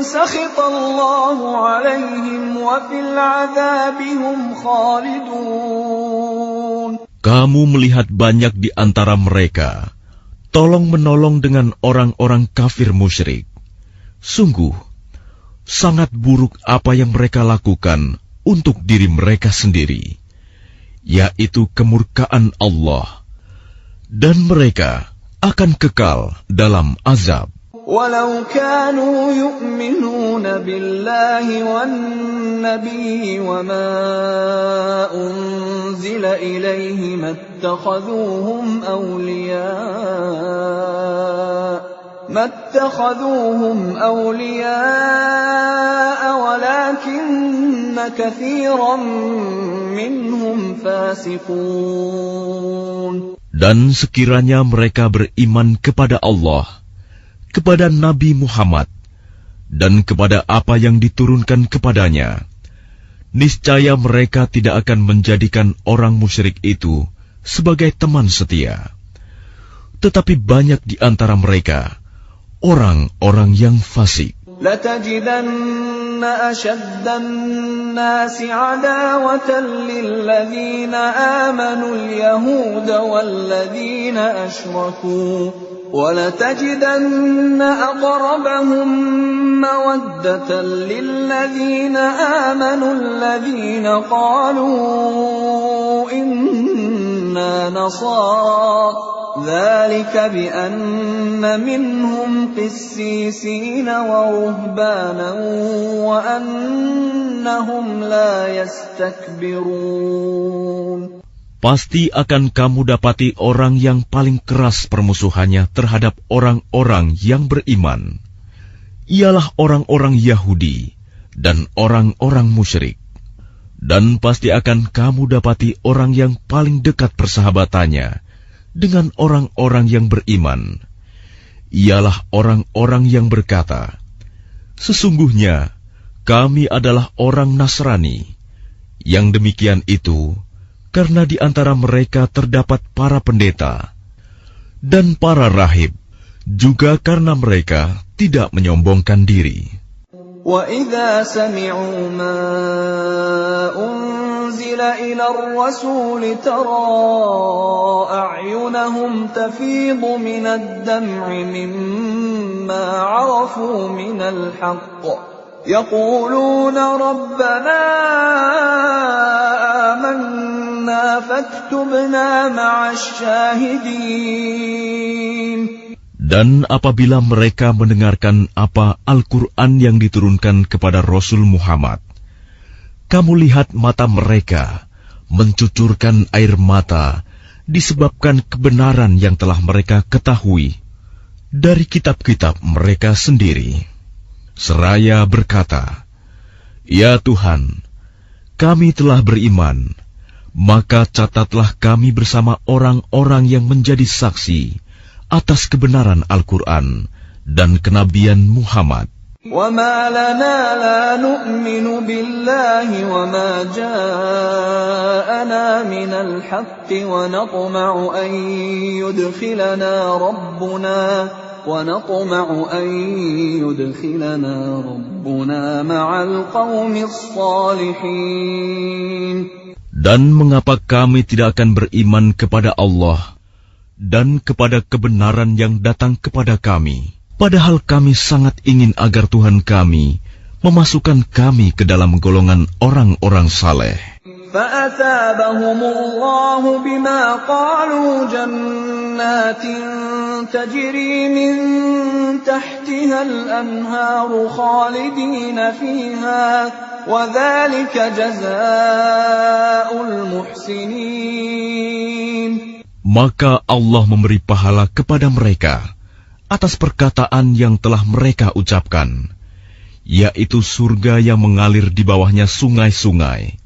سخط الله عليهم وفي العذاب هم خالدون. Kamu melihat banyak di antara mereka tolong-menolong dengan orang-orang kafir musyrik. Sungguh, sangat buruk apa yang mereka lakukan untuk diri mereka sendiri, yaitu kemurkaan Allah, dan mereka akan kekal dalam azab. ولو كانوا يؤمنون بالله والنبي وما أنزل إليه ما اتخذوهم أولياء ولكن كثيرا منهم فاسقون. Dan sekiranya mereka beriman kepada Allah, kepada Nabi Muhammad, dan kepada apa yang diturunkan kepadanya, niscaya mereka tidak akan menjadikan orang musyrik itu sebagai teman setia. Tetapi banyak di antara mereka orang-orang yang fasik. لتجدن أشد الناس عداوة للذين آمنوا اليهود والذين أشركوا ولتجدن أقربهم مودة للذين آمنوا الذين قالوا إنا نصارى ذلك بأن منهم قسيسين ورهبانا وأنهم لا يستكبرون. Pasti akan kamu dapati orang yang paling keras permusuhannya terhadap orang-orang yang beriman, ialah orang-orang Yahudi dan orang-orang musyrik. Dan pasti akan kamu dapati orang yang paling dekat persahabatannya dengan orang-orang yang beriman, ialah orang-orang yang berkata, "Sesungguhnya kami adalah orang Nasrani." Yang demikian itu karena di antara mereka terdapat para pendeta dan para rahib, juga karena mereka tidak menyombongkan diri. وَإِذَا سَمِعُوا مَا أُنزِلَ إِلَى الرَّسُولِ تَرَى أَعْيُنَهُمْ تَفِيضُ مِنَ الدَّمْعِ مِمَّا عَرَفُوا مِنَ الْحَقِّ يَقُولُونَ رَبَّنَا آمَنَّا فَاكْتُبْنَا مَعَ الشَّاهِدِينَ. Dan apabila mereka mendengarkan apa Al-Quran yang diturunkan kepada Rasul Muhammad, kamu lihat mata mereka mencucurkan air mata disebabkan kebenaran yang telah mereka ketahui dari kitab-kitab mereka sendiri. Seraya berkata, "Ya Tuhan, kami telah beriman, maka catatlah kami bersama orang-orang yang menjadi saksi atas kebenaran Al-Quran dan kenabian Muhammad." وَمَا لَنَا لَا نُؤْمِنُ بِاللَّهِ وَمَا جَاءَنَا مِنَ الْحَقِّ وَنَطْمَعُ أَن يُدْخِلَنَا رَبُّنَا مَعَ الْقَوْمِ الصَّالِحِينَ. Dan mengapa kami tidak akan beriman kepada Allah dan kepada kebenaran yang datang kepada kami, padahal kami sangat ingin agar Tuhan kami memasukkan kami ke dalam golongan orang-orang saleh. فَأَثَابَهُمُ اللَّهُ بِمَا قَالُوا جَنَّاتٍ تَجْرِي مِن تَحْتِهَا الْأَنْهَارُ خَالِدِينَ فِيهَا وَذَلِكَ جَزَاءُ الْمُحْسِنِينَ. Maka Allah memberi pahala kepada mereka atas perkataan yang telah mereka ucapkan, yaitu surga yang mengalir di bawahnya sungai-sungai.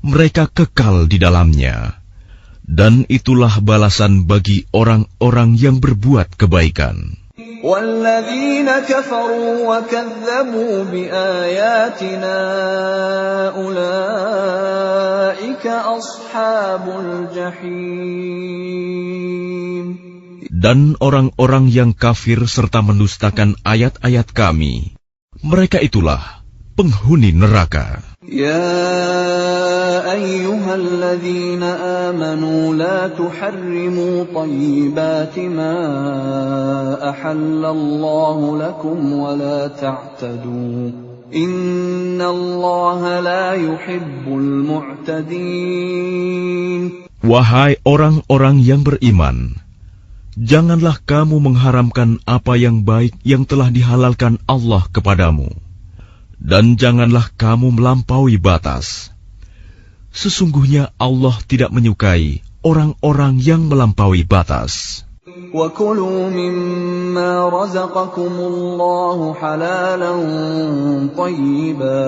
Mereka kekal di dalamnya, dan itulah balasan bagi orang-orang yang berbuat kebaikan. والذين كفروا وكذبوا بآياتنا أولئك أصحاب الجحيم. Dan orang-orang yang kafir serta mendustakan ayat-ayat Kami, mereka itulah penghuni neraka. يا أيها الذين آمنوا لا تحرموا طيبات ما أحل الله لكم ولا تعتدوا إن الله لا يحب المعتدين. Wahai orang-orang yang beriman, janganlah kamu mengharamkan apa yang baik yang telah dihalalkan Allah kepadamu. Dan janganlah kamu melampaui batas. Sesungguhnya Allah tidak menyukai orang-orang yang melampaui batas. وَكُلُوا مِمَّا رَزَقَكُمُ اللَّهُ حَلَالًا طَيِّبًا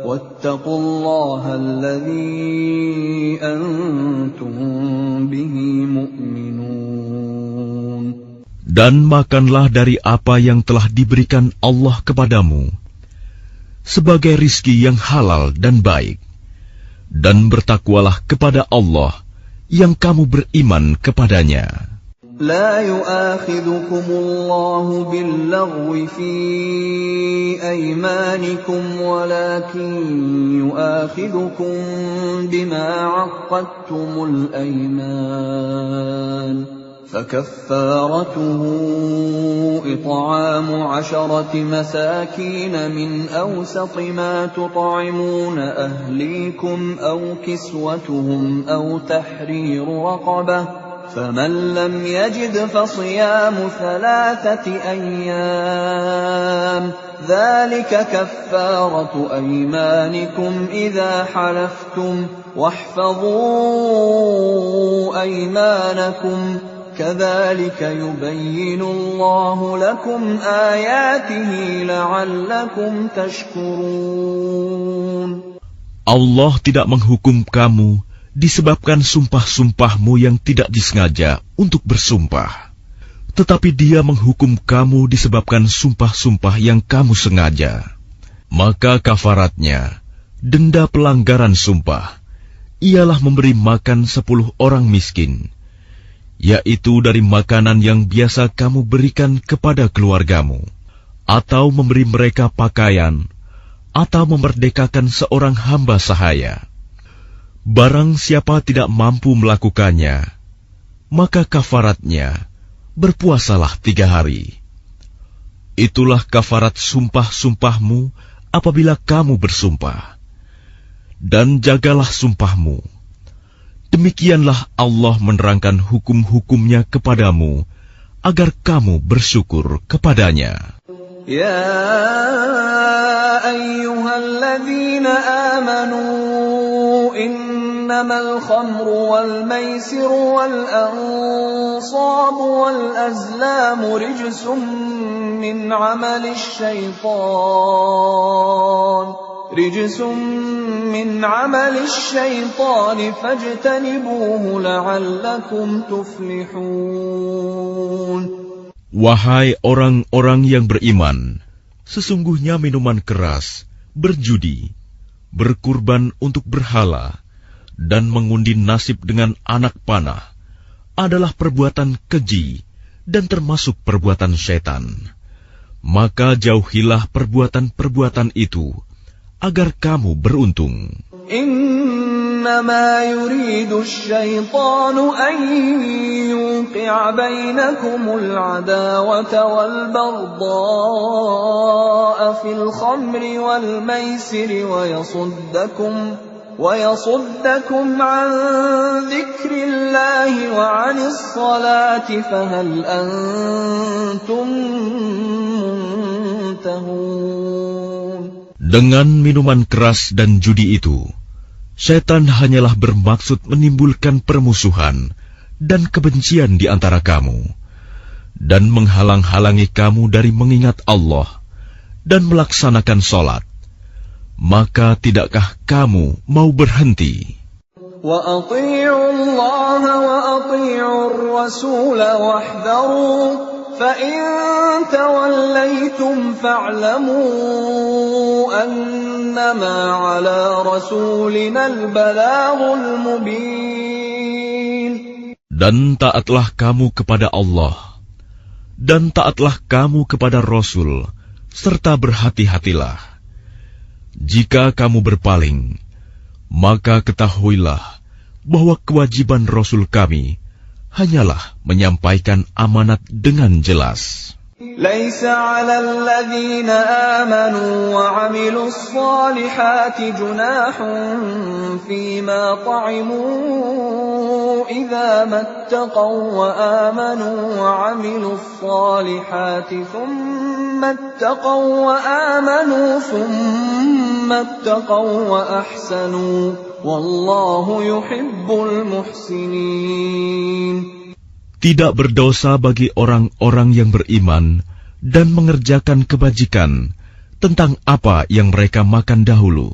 وَاتَّقُوا اللَّهَ الَّذِي أَنْتُمْ بِهِ مُؤْمِنُونَ. Dan makanlah dari apa yang telah diberikan Allah kepadamu sebagai rizki yang halal dan baik, dan bertakwalah kepada Allah yang kamu beriman kepadanya. لا يؤاخذكم الله باللغو في أيمانكم ولكن يؤاخذكم بما عقدتم الأيمان فكفارته إطعام 10 مساكين من أوسط ما تطعمون أهليكم أو كسوتهم أو تحرير رقبة فمن لم يجد فصيام 3 أيام ذلك كفارة أيمانكم إذا حلفتم واحفظوا أيمانكم كذلك يبين الله لكم آياته لعلكم تشكرون. Allah tidak menghukum kamu disebabkan sumpah-sumpahmu yang tidak disengaja untuk bersumpah. Tetapi Dia menghukum kamu disebabkan sumpah-sumpah yang kamu sengaja. Maka kafaratnya, denda pelanggaran sumpah, ialah memberi makan 10 orang miskin, yaitu dari makanan yang biasa kamu berikan kepada keluargamu, atau memberi mereka pakaian, atau memerdekakan seorang hamba sahaya. Barang siapa tidak mampu melakukannya, maka kafaratnya berpuasalah 3 hari. Itulah kafarat sumpah-sumpahmu apabila kamu bersumpah. Dan jagalah sumpahmu. Demikianlah Allah menerangkan hukum-hukumnya kepadamu, agar kamu bersyukur kepadanya. Ya ayyuhalladzina amanu innamal khamru wal maisiru wal ansabu wal azlamu rijsum min amalish syaitan fajtanibuhu la'allakum tuflihun. Wahai orang-orang yang beriman, sesungguhnya minuman keras, berjudi, berkurban untuk berhala, dan mengundi nasib dengan anak panah adalah perbuatan keji dan termasuk perbuatan syaitan. Maka jauhilah perbuatan-perbuatan itu, agar kamu beruntung. إنما يريد الشيطان أن يوقع بينكم العداوة والبغضاء في الخمر والميسر ويصدكم عن ذكر الله وعن الصلاة فهل أنتم منتهون. Dengan minuman keras dan judi itu, Setan hanyalah bermaksud menimbulkan permusuhan dan kebencian di antara kamu, dan menghalang-halangi kamu dari mengingat Allah dan melaksanakan sholat. Maka tidakkah kamu mau berhenti? وَأَطِيعُوا اللَّهَ وَأَطِيعُوا الرَّسُولَ وَاحْذَرُوا فإن توليتم فاعلموا أنما على رسولنا البلاغ المبين. Dan taatlah kamu kepada Allah, dan taatlah kamu kepada Rasul, serta berhati-hatilah. Jika kamu berpaling, maka ketahuilah bahwa kewajiban Rasul kami hanyalah menyampaikan amanat dengan jelas. ليس على الذين آمنوا وعملوا الصالحات جناح فيما طعموا إذا ما اتقوا وآمنوا وعملوا الصالحات ثم اتقوا وآمنوا ثم اتقوا وأحسنوا والله يحب المحسنين. Tidak berdosa bagi orang-orang yang beriman dan mengerjakan kebajikan tentang apa yang mereka makan dahulu.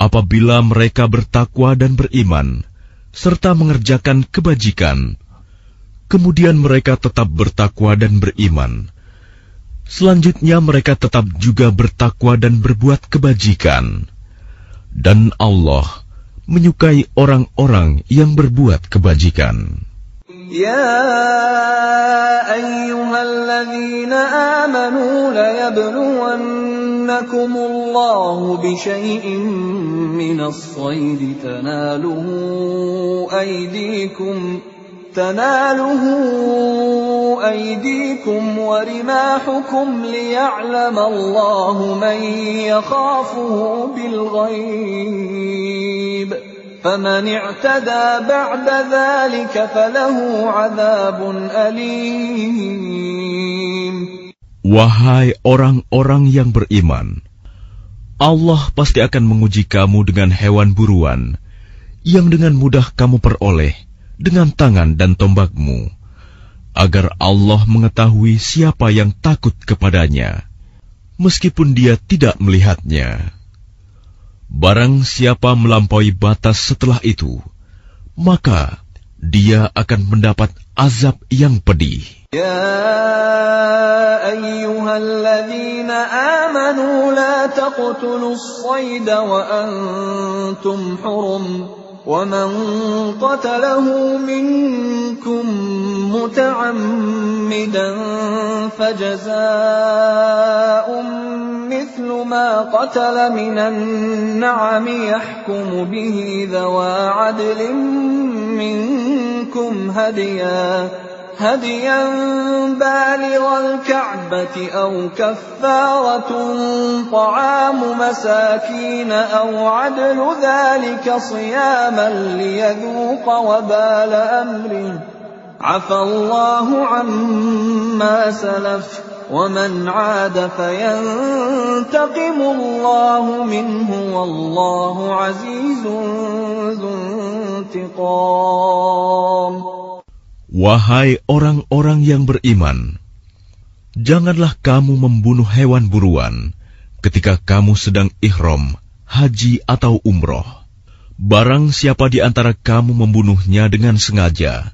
Apabila mereka bertakwa dan beriman, serta mengerjakan kebajikan, kemudian mereka tetap bertakwa dan beriman. Selanjutnya mereka tetap juga bertakwa dan berbuat kebajikan. Dan Allah menyukai orang-orang yang berbuat kebajikan. يا أيها الذين آمنوا ليبلونكم الله بشيء من الصيد تناله أيديكم ورماحكم ليعلم الله من يخافه بالغيب فمن اعتدى بعد ذلك فله عذاب أليم. Wahai orang-orang yang beriman, Allah pasti akan menguji kamu dengan hewan buruan yang dengan mudah kamu peroleh dengan tangan dan tombakmu, agar Allah mengetahui siapa yang takut kepadanya, meskipun dia tidak melihatnya. Barang siapa melampaui batas setelah itu, maka dia akan mendapat azab yang pedih. يا أيها الذين آمنوا لا تقتلوا الصيد وأنتم حرم ومن قتله منكم متعمدا فجزاء مثل ما قتل من النعم يحكم به ذوى عدل منكم هديا بالغ الكعبة أو كفارة طعام مساكين أو عدل ذلك صياما ليذوق وبال أمره عفى الله عما سلف ومن عاد فينتقم الله منه والله عزيز ذو انتقام. Wahai orang-orang yang beriman, janganlah kamu membunuh hewan buruan ketika kamu sedang ihram, haji atau umroh. Barang siapa di antara kamu membunuhnya dengan sengaja,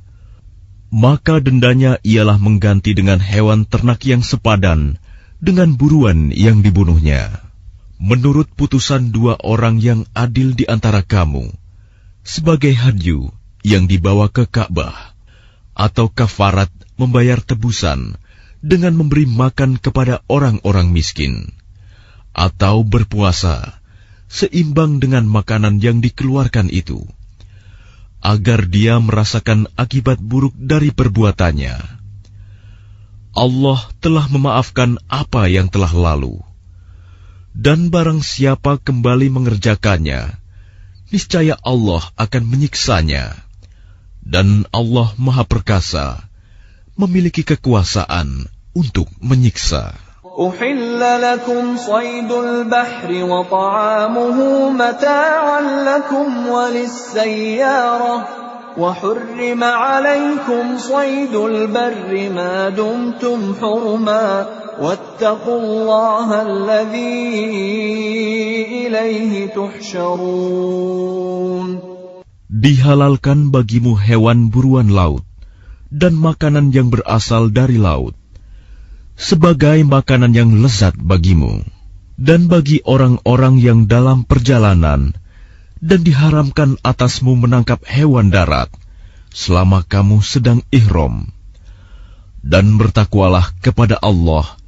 maka dendanya ialah mengganti dengan hewan ternak yang sepadan dengan buruan yang dibunuhnya. Menurut putusan dua orang yang adil di antara kamu, sebagai hadyu yang dibawa ke Ka'bah, atau kafarat membayar tebusan dengan memberi makan kepada orang-orang miskin, atau berpuasa seimbang dengan makanan yang dikeluarkan itu, agar dia merasakan akibat buruk dari perbuatannya. Allah telah memaafkan apa yang telah lalu, dan barang siapa kembali mengerjakannya, niscaya Allah akan menyiksanya. Dan Allah Maha Perkasa, memiliki kekuasaan untuk menyiksa. أحل لكم صيد البحر وطعامه متاعا لكم وللسيارة وحرم عليكم صيد البر ما دمتم حرما واتقوا الله الذي إليه تحشرون. Dihalalkan bagimu hewan buruan laut dan makanan yang berasal dari laut, sebagai makanan yang lezat bagimu, dan bagi orang-orang yang dalam perjalanan, dan diharamkan atasmu menangkap hewan darat selama kamu sedang ihram. Dan bertakwalah kepada Allah,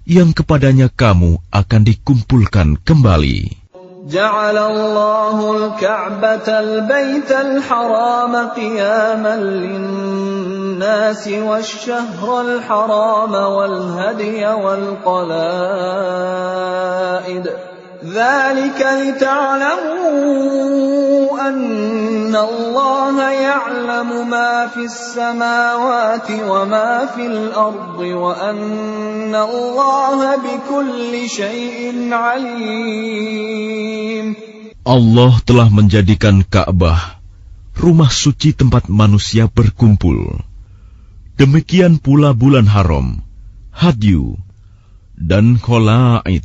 yang kepadanya kamu akan dikumpulkan kembali. جعل الله الكعبة البيت الحرام قياما للناس والشهر الحرام والهدي والقلائد ذلك لتعلموا أن الله يعلم ما في السماوات وما في الأرض وأن الله بكل شيء عليم. Allah telah menjadikan Ka'bah rumah suci tempat manusia berkumpul. Demikian pula bulan haram, hadyu, dan kholaid.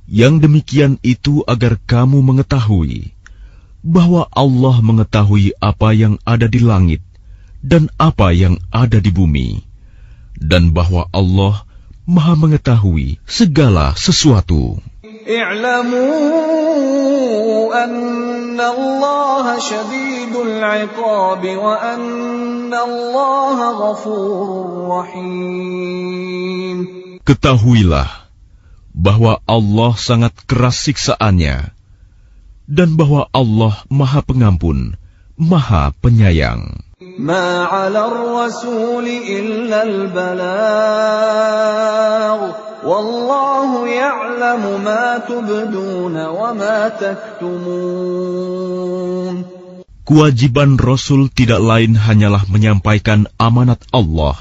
Yang demikian itu agar kamu mengetahui bahwa Allah mengetahui apa yang ada di langit dan apa yang ada di bumi, dan bahwa Allah Maha mengetahui segala sesuatu. i'lamu anna Allah syadidul 'iqab wa anna Allah ghafurur rahim. Ketahuilah bahwa Allah sangat keras siksaannya, dan bahwa Allah Maha Pengampun, Maha Penyayang. Ma 'ala ar-rasul illa al-balagh wallahu ya'lamu ma tubduna wa ma taktumun. Kewajiban Rasul tidak lain hanyalah menyampaikan amanat Allah,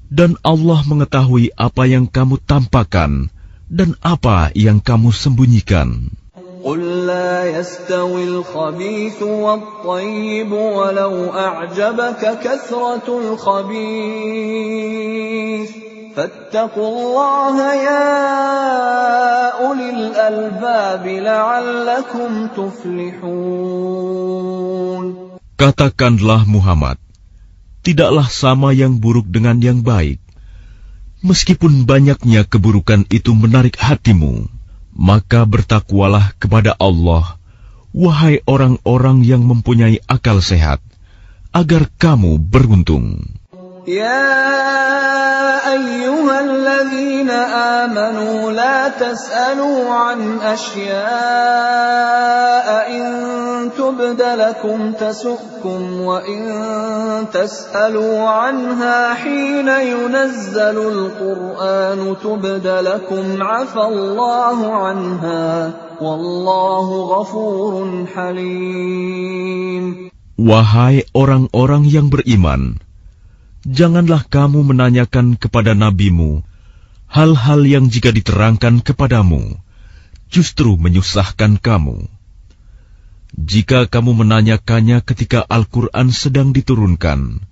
dan Allah mengetahui apa yang kamu tampakkan dan apa yang kamu sembunyikan. قل لا يستوي الخبيث والطيب ولو أعجبك كثرة الخبيث فاتقوا الله يا أولي الألباب لعلكم تفلحون. Katakanlah Muhammad, tidaklah sama yang buruk dengan yang baik. Meskipun banyaknya keburukan itu menarik hatimu, maka bertakwalah kepada Allah, wahai orang-orang yang mempunyai akal sehat, agar kamu beruntung. يا أيها الذين آمنوا لا تسألوا عن أشياء إن تبد لكم تسؤكم وإن تسألوا عنها حين ينزل القرآن تبد لكم عفى الله عنها والله غفور حليم. Wahai orang-orang yang beriman, janganlah kamu menanyakan kepada nabimu hal-hal yang jika diterangkan kepadamu justru menyusahkan kamu. Jika kamu menanyakannya ketika Al-Quran sedang diturunkan,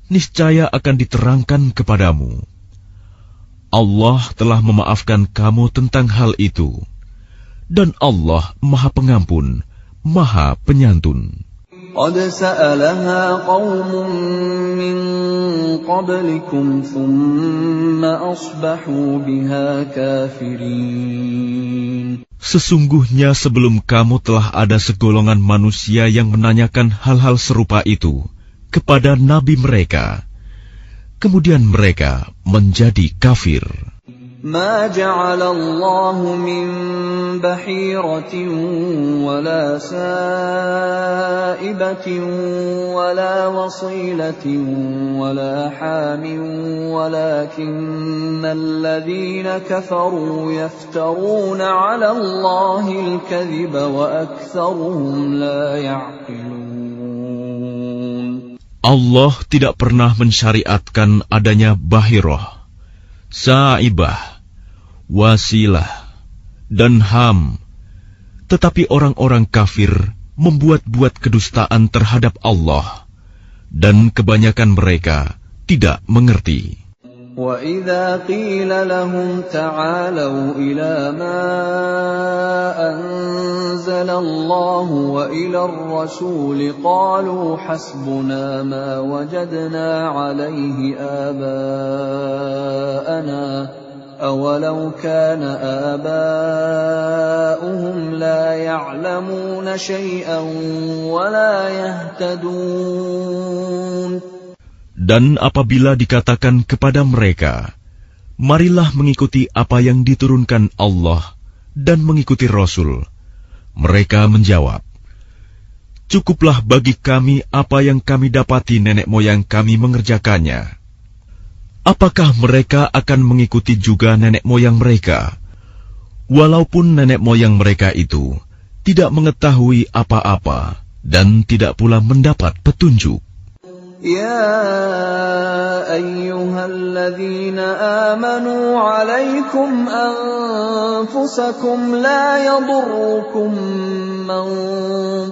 niscaya akan diterangkan kepadamu. Allah telah memaafkan kamu tentang hal itu, dan Allah Maha Pengampun, Maha Penyantun. قد سألها قوم من قبلكم ثم أصبحوا بها كافرين. Sesungguhnya sebelum kamu telah ada segolongan manusia yang menanyakan hal-hal serupa itu kepada nabi mereka, kemudian mereka menjadi kafir. ما جعل الله من بحيرة ولا سائبة ولا وصيلة ولا حام ولكن الذين كفروا يفترون على الله الكذب وأكثرهم لا يعقلون. Allah tidak pernah mensyariatkan adanya bahirah, saibah, wasilah, dan ham, tetapi orang-orang kafir membuat-buat kedustaan terhadap Allah, dan kebanyakan mereka tidak mengerti. وَإِذَا قِيلَ لَهُمْ تَعَالَوْا إِلَى مَا أَنزَلَ اللَّهُ وَإِلَى الرَّسُولِ قَالُوا حَسْبُنَا مَا وَجَدْنَا عَلَيْهِ آبَاءَنَا أَوَلَوْ كَانَ آبَاؤُهُمْ لَا يَعْلَمُونَ شَيْئًا وَلَا يَهْتَدُونَ. Dan apabila dikatakan kepada mereka, marilah mengikuti apa yang diturunkan Allah dan mengikuti Rasul, mereka menjawab, cukuplah bagi kami apa yang kami dapati nenek moyang kami mengerjakannya. Apakah mereka akan mengikuti juga nenek moyang mereka, walaupun nenek moyang mereka itu tidak mengetahui apa-apa dan tidak pula mendapat petunjuk? يا أيها الذين آمنوا عليكم أنفسكم لا يضركم من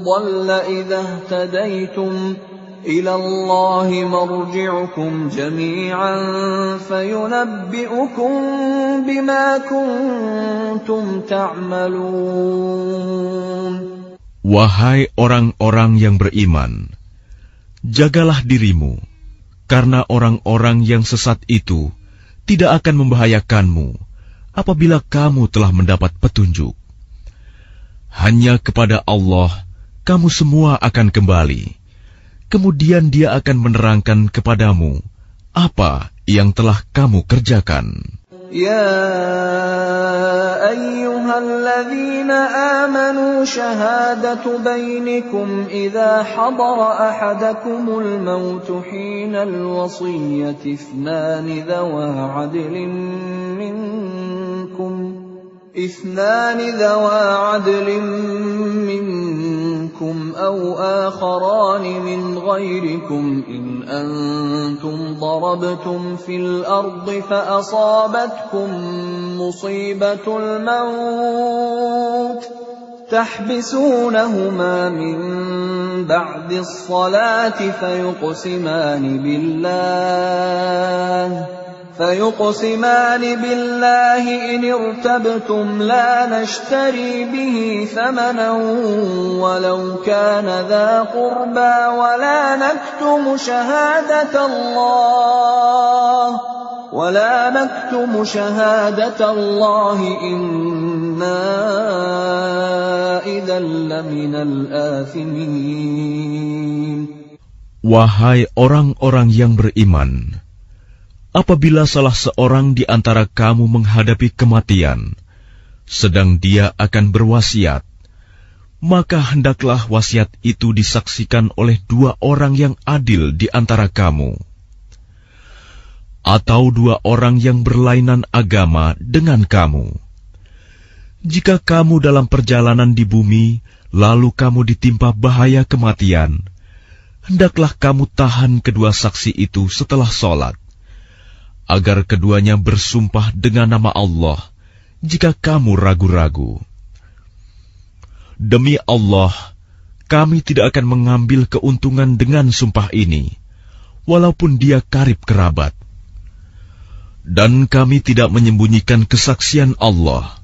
ضل إذا اهتديتم إلى الله مرجعكم جميعا فينبئكم بما كنتم تعملون. Wahai orang-orang yang beriman, jagalah dirimu, karena orang-orang yang sesat itu tidak akan membahayakanmu apabila kamu telah mendapat petunjuk. Hanya kepada Allah kamu semua akan kembali, kemudian Dia akan menerangkan kepadamu apa yang telah kamu kerjakan. يا أيها الذين آمنوا شهادة بينكم إذا حضر أحدكم الموت حين الوصية اثنان ذوى عدل منكم أو آخران من غيركم إن أنتم ضربتم في الأرض فأصابتكم مصيبة الموت تحبسونهما من بعد الصلاة فيقسمان بالله إن ارتبتم لا نشتري به ثمنا ولو كان ذا قربى ولا نكتم شهادة الله إنا إذا لمن الآثمين. Wahai orang-orang yang beriman, apabila salah seorang di antara kamu menghadapi kematian, sedang dia akan berwasiat, maka hendaklah wasiat itu disaksikan oleh dua orang yang adil di antara kamu, atau dua orang yang berlainan agama dengan kamu. Jika kamu dalam perjalanan di bumi, lalu kamu ditimpa bahaya kematian, hendaklah kamu tahan kedua saksi itu setelah sholat, agar keduanya bersumpah dengan nama Allah jika kamu ragu-ragu. Demi Allah, kami tidak akan mengambil keuntungan dengan sumpah ini, walaupun dia karib kerabat. Dan kami tidak menyembunyikan kesaksian Allah.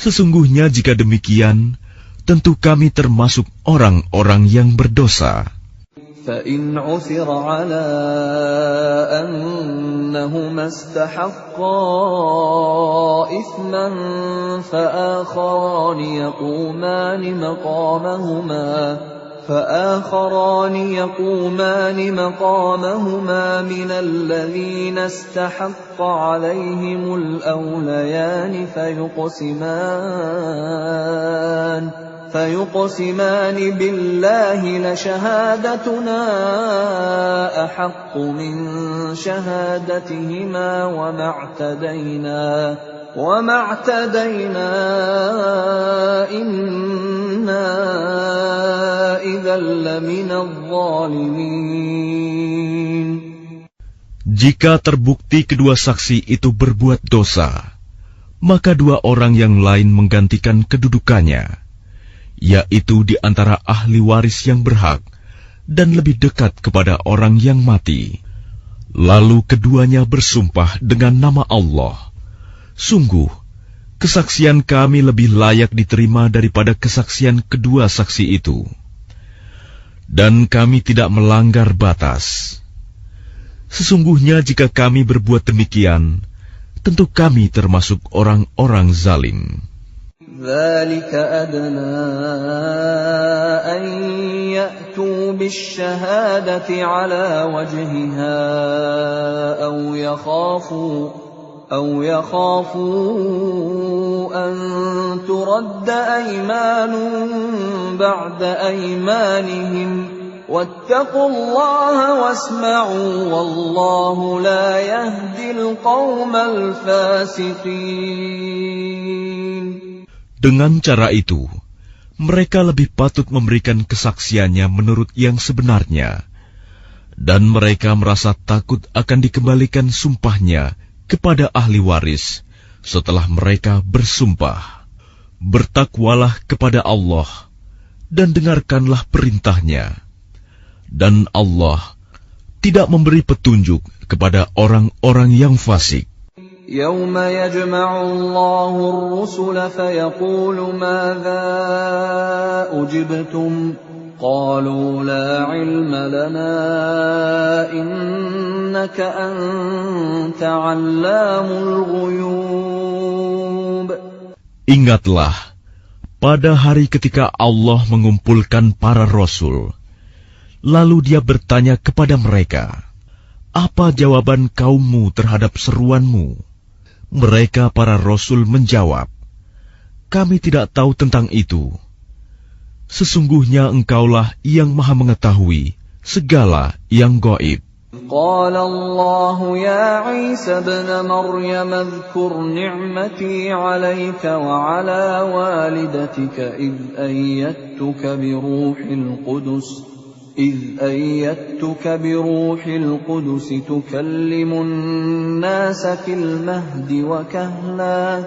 Sesungguhnya jika demikian, tentu kami termasuk orang-orang yang berdosa. فَإِنْ عُثِرَ عَلَىٰ أَنَّهُمَا اسْتَحَقَّا إِثْمًا فآخران يقومان مقامهما من الذين استحق عليهم الأوليان فيقسمان بالله لشهادتنا أحق من شهادتهما وما اعتدينا إنا إذا لمن الظالمين. Jika terbukti kedua saksi itu berbuat dosa, maka dua orang yang lain menggantikan kedudukannya, yaitu di antara ahli waris yang berhak dan lebih dekat kepada orang yang mati. Lalu keduanya bersumpah dengan nama Allah, "Sungguh, kesaksian kami lebih layak diterima daripada kesaksian kedua saksi itu. Dan kami tidak melanggar batas. Sesungguhnya jika kami berbuat demikian, tentu kami termasuk orang-orang zalim." ذلك أدنى أن يأتوا بالشهادة على وجهها أو يخافوا أن ترد أيمان بعد أيمانهم واتقوا الله واسمعوا والله لا يهدي القوم الفاسقين. Dengan cara itu, mereka lebih patut memberikan kesaksiannya menurut yang sebenarnya, dan mereka merasa takut akan dikembalikan sumpahnya kepada ahli waris setelah mereka bersumpah. Bertakwalah kepada Allah dan dengarkanlah perintahnya, dan Allah tidak memberi petunjuk kepada orang-orang yang fasik. يوم يجمع الله الرسل فيقول ماذا أجبتم قالوا لا علم لنا إنك أنت علام الغيوب. Ingatlah, pada hari ketika Allah mengumpulkan para rasul, lalu Dia bertanya kepada mereka, "Apa jawaban kaummu terhadap seruanmu?" Mereka para rasul menjawab, "Kami tidak tahu tentang itu. Sesungguhnya Engkaulah yang Maha mengetahui segala yang gaib." قال الله يا عيسى ابن مريم اذكر نعمتي عليك وعلى والدتك إذ أيدتك بروح القدس تكلم الناس في المهد وكهلا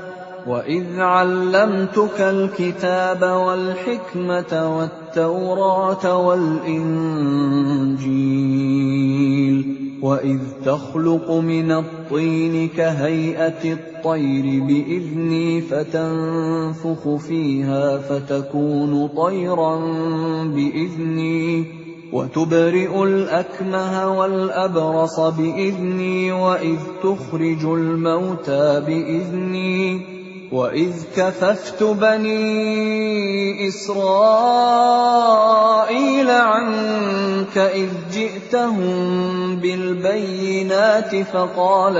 وإذ علمتك الكتاب والحكمة والتوراة والإنجيل وإذ تخلق من الطين كهيئة الطير بإذني فتنفخ فيها فتكون طيرا بإذني وتبرئ الأكمه والأبرص بإذني وإذ تخرج الموتى بإذني وإذ كففت بني إسرائيل عنك إذ جئتهم بالبينات فقال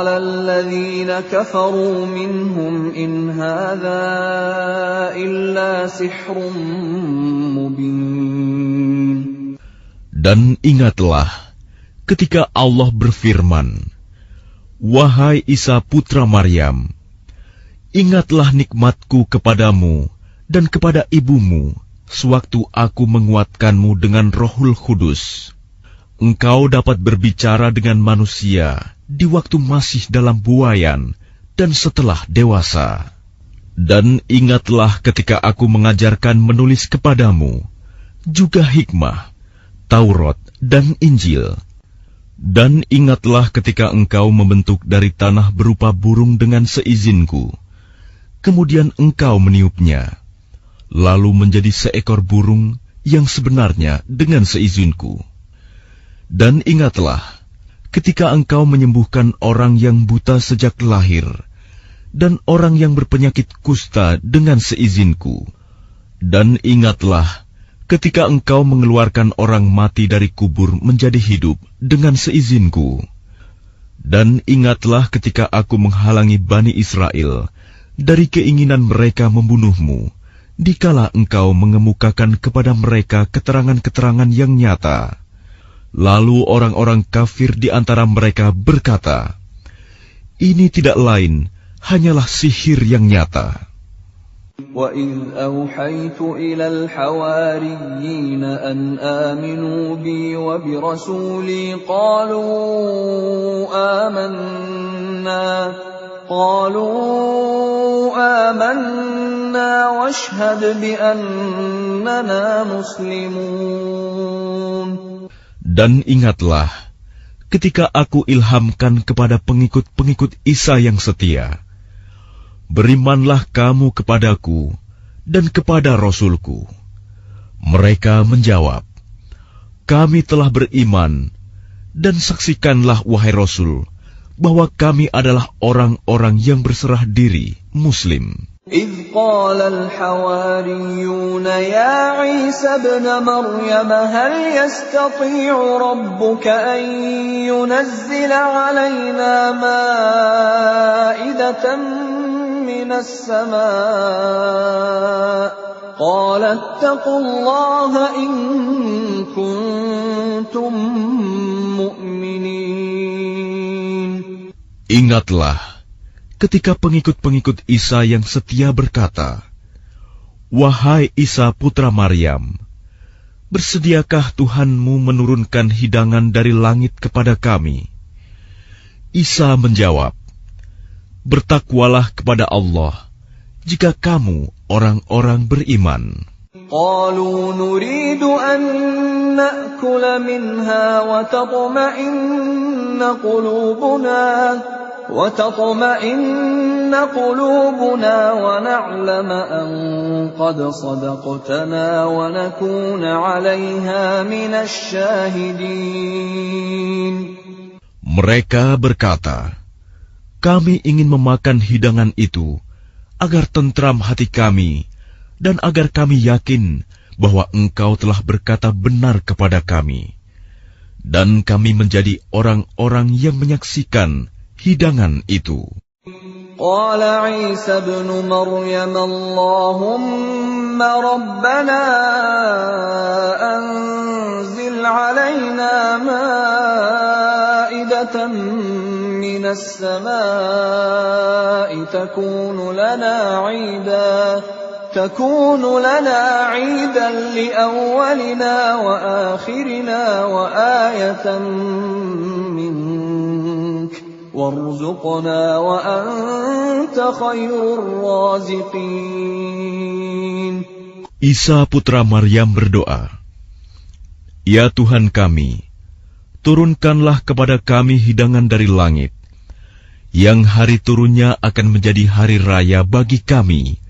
الذين كفروا منهم إن هذا إلا سحر مبين. Dan ingatlah ketika Allah berfirman, "Wahai Isa putra Maryam, ingatlah nikmatku kepadamu dan kepada ibumu sewaktu aku menguatkanmu dengan Rohul Kudus. Engkau dapat berbicara dengan manusia di waktu masih dalam buayan dan setelah dewasa. Dan ingatlah ketika aku mengajarkan menulis kepadamu, juga hikmah, Taurat dan Injil. Dan ingatlah ketika engkau membentuk dari tanah berupa burung dengan seizinku, kemudian engkau meniupnya, lalu menjadi seekor burung yang sebenarnya dengan seizinku. Dan ingatlah ketika engkau menyembuhkan orang yang buta sejak lahir, dan orang yang berpenyakit kusta dengan seizinku. Dan ingatlah ketika engkau mengeluarkan orang mati dari kubur menjadi hidup dengan seizinku. Dan ingatlah ketika aku menghalangi Bani Israel dari keinginan mereka membunuhmu, dikala engkau mengemukakan kepada mereka keterangan-keterangan yang nyata. Lalu orang-orang kafir di antara mereka berkata, "Ini tidak lain, hanyalah sihir yang nyata." وَإِذْ أَوْحَيْتُ إِلَى الْحَوَارِيِّينَ أَنْ آمِنُوا بِي وَبِرَسُولِي قَالُوا آمَنَّا واشهد بأننا مسلمون. Dan ingatlah ketika aku ilhamkan kepada pengikut-pengikut Isa yang setia, berimanlah kamu kepadaku dan kepada Rasulku. Mereka menjawab, kami telah beriman, dan saksikanlah wahai Rasul, bahwa kami adalah orang-orang yang berserah diri, Muslim. إذ قال الحواريون يا عيسى ابن مريم هل يستطيع ربك أن ينزل علينا مائدة من السماء قال اتقوا الله إن كنتم مؤمنين. Ingatlah ketika pengikut-pengikut Isa yang setia berkata, wahai Isa putra Maryam, bersediakah Tuhanmu menurunkan hidangan dari langit kepada kami? Isa menjawab, bertakwalah kepada Allah jika kamu orang-orang beriman. قالوا نريد أن نأكل منها وتطمئن قلوبنا ونعلم أن قد صدقتنا ونكون عليها من الشاهدين. Mereka berkata, kami ingin memakan hidangan itu agar tentram hati kami dan agar kami yakin bahwa engkau telah berkata benar kepada kami, dan kami menjadi orang-orang yang menyaksikan hidangan itu. Qala Isa ibn Maryam Allahumma rabbana anzil alaina ma'idatan minas samaa'i takunu lana 'iidan li'awwalina wa akhirina wa ayatan mink warzuqna wa anta khairur raziqin. Isa putra Maryam berdoa, ya Tuhan kami, turunkanlah kepada kami hidangan dari langit, yang hari turunnya akan menjadi hari raya bagi kami,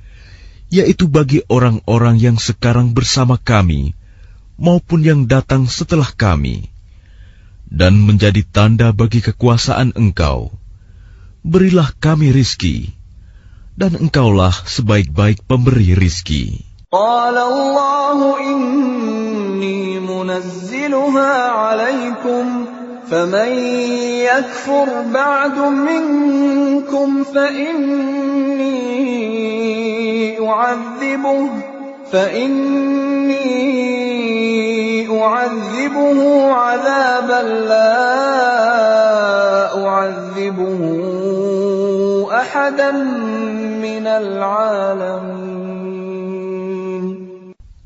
yaitu bagi orang-orang yang sekarang bersama kami, maupun yang datang setelah kami, dan menjadi tanda bagi kekuasaan Engkau. Berilah kami rizki, dan Engkaulah sebaik-baik pemberi rizki. Qala Allahu inni munazziluha 'alaikum faman yakfur ba'du minkum fa inni u'adhibuhu 'adhaban la u'adhibuhu ahadan minal 'alamin.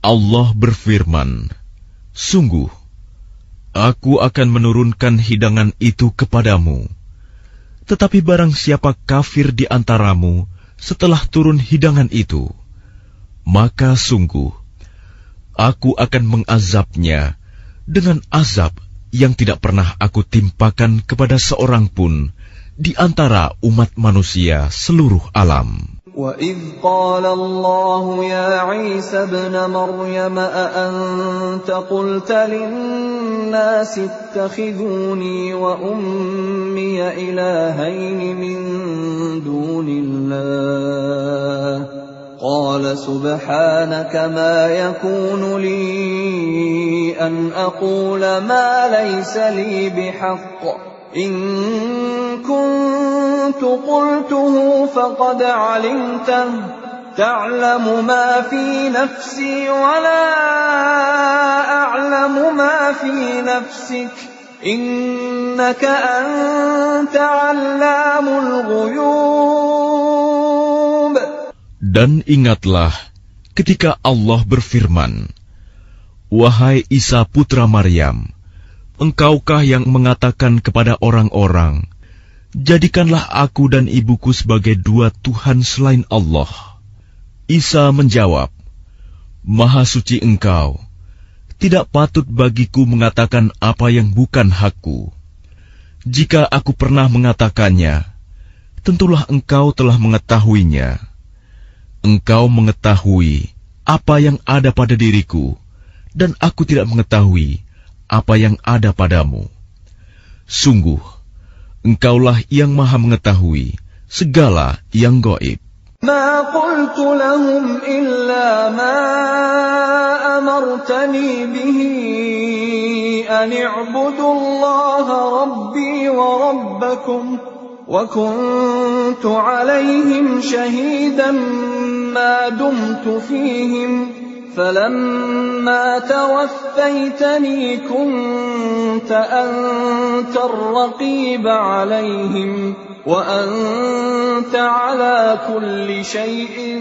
Allah berfirman, sungguh, aku akan menurunkan hidangan itu kepadamu. Tetapi barang siapa kafir di antaramu setelah turun hidangan itu, maka sungguh, aku akan mengazabnya dengan azab yang tidak pernah aku timpakan kepada seorang pun di antara umat manusia seluruh alam. وَإِذْ قَالَ اللَّهُ يَا عِيسَى ابْنَ مَرْيَمَ أَأَنْتَ قُلْتَ لِلنَّاسِ اتَّخِذُونِي وَأُمِّيَ إِلَٰهَيْنِ مِن دُونِ اللَّهِ قَالَ سُبْحَانَكَ مَا يَكُونُ لِي أَنْ أَقُولَ مَا لَيْسَ لِي بِحَقٍّ إن كنت قلته فقد علمته تعلم ما في نفسي ولا أعلم ما في نفسك إنك أنت علام الغيوب. Dan ingatlah ketika Allah berfirman, wahai Isa putra Maryam, engkaukah yang mengatakan kepada orang-orang, jadikanlah aku dan ibuku sebagai dua Tuhan selain Allah? Isa menjawab, Maha suci Engkau, tidak patut bagiku mengatakan apa yang bukan hakku. Jika aku pernah mengatakannya, tentulah Engkau telah mengetahuinya. Engkau mengetahui apa yang ada pada diriku, dan aku tidak mengetahui apa yang ada padamu. Sungguh, Engkaulah yang Maha mengetahui segala yang gaib. ما قلت لهم إلا ما أمرتني به أن اعبدوا الله ربي وربكم وكنت عليهم شهيدا ما دمت فيهم فلما توفيتني كنت أنت الرقيب عليهم وأنت على كل شيء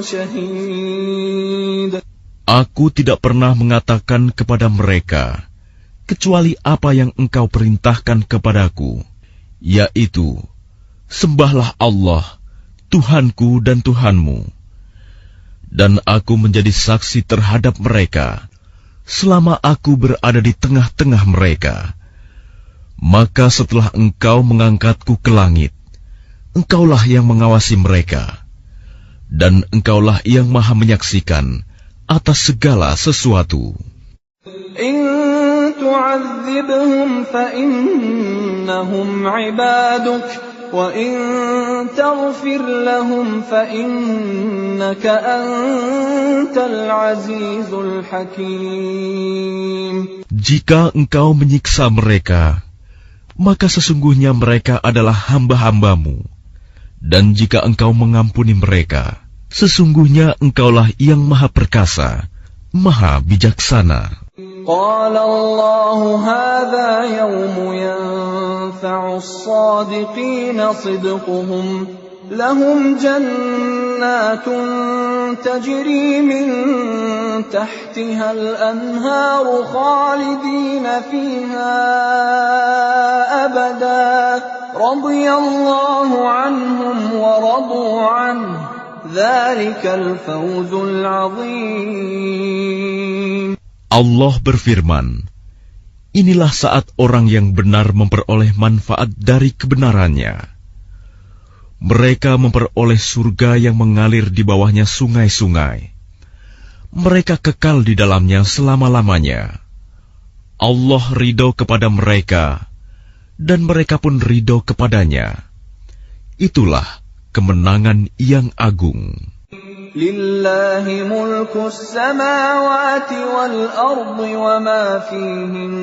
شهيد. Aku tidak pernah mengatakan kepada mereka kecuali apa yang Engkau perintahkan kepadaku, yaitu, sembahlah Allah, Tuhanku dan Tuhanmu. Dan aku menjadi saksi terhadap mereka selama aku berada di tengah-tengah mereka. Maka setelah Engkau mengangkatku ke langit, Engkaulah yang mengawasi mereka, dan Engkaulah yang Maha menyaksikan atas segala sesuatu. إن تعذبهم فإنهم عبادك وإن تغفر لهم فإنك أنت العزيز الحكيم. Jika Engkau menyiksa mereka, maka sesungguhnya mereka adalah hamba-hambamu. Dan jika Engkau mengampuni mereka, sesungguhnya Engkaulah yang Maha Perkasa, Maha Bijaksana. قال الله هذا يوم ينفع الصادقين صدقهم لهم جنات تجري من تحتها الأنهار خالدين فيها أبدا رضي الله عنهم ورضوا عنه ذلك الفوز العظيم. Allah berfirman, inilah saat orang yang benar memperoleh manfaat dari kebenarannya. Mereka memperoleh surga yang mengalir di bawahnya sungai-sungai. Mereka kekal di dalamnya selama-lamanya. Allah ridho kepada mereka, dan mereka pun ridho kepadanya. Itulah kemenangan yang agung. لله ملك السماوات والأرض وما فيهن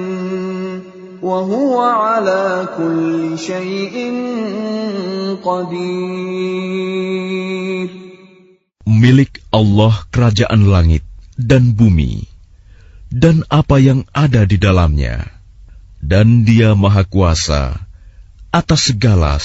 وهو على كل شيء قدير. Milik Allah kerajaan langit dan bumi, dan apa yang ada di dalamnya, dan Dia Maha Kuasa atas segala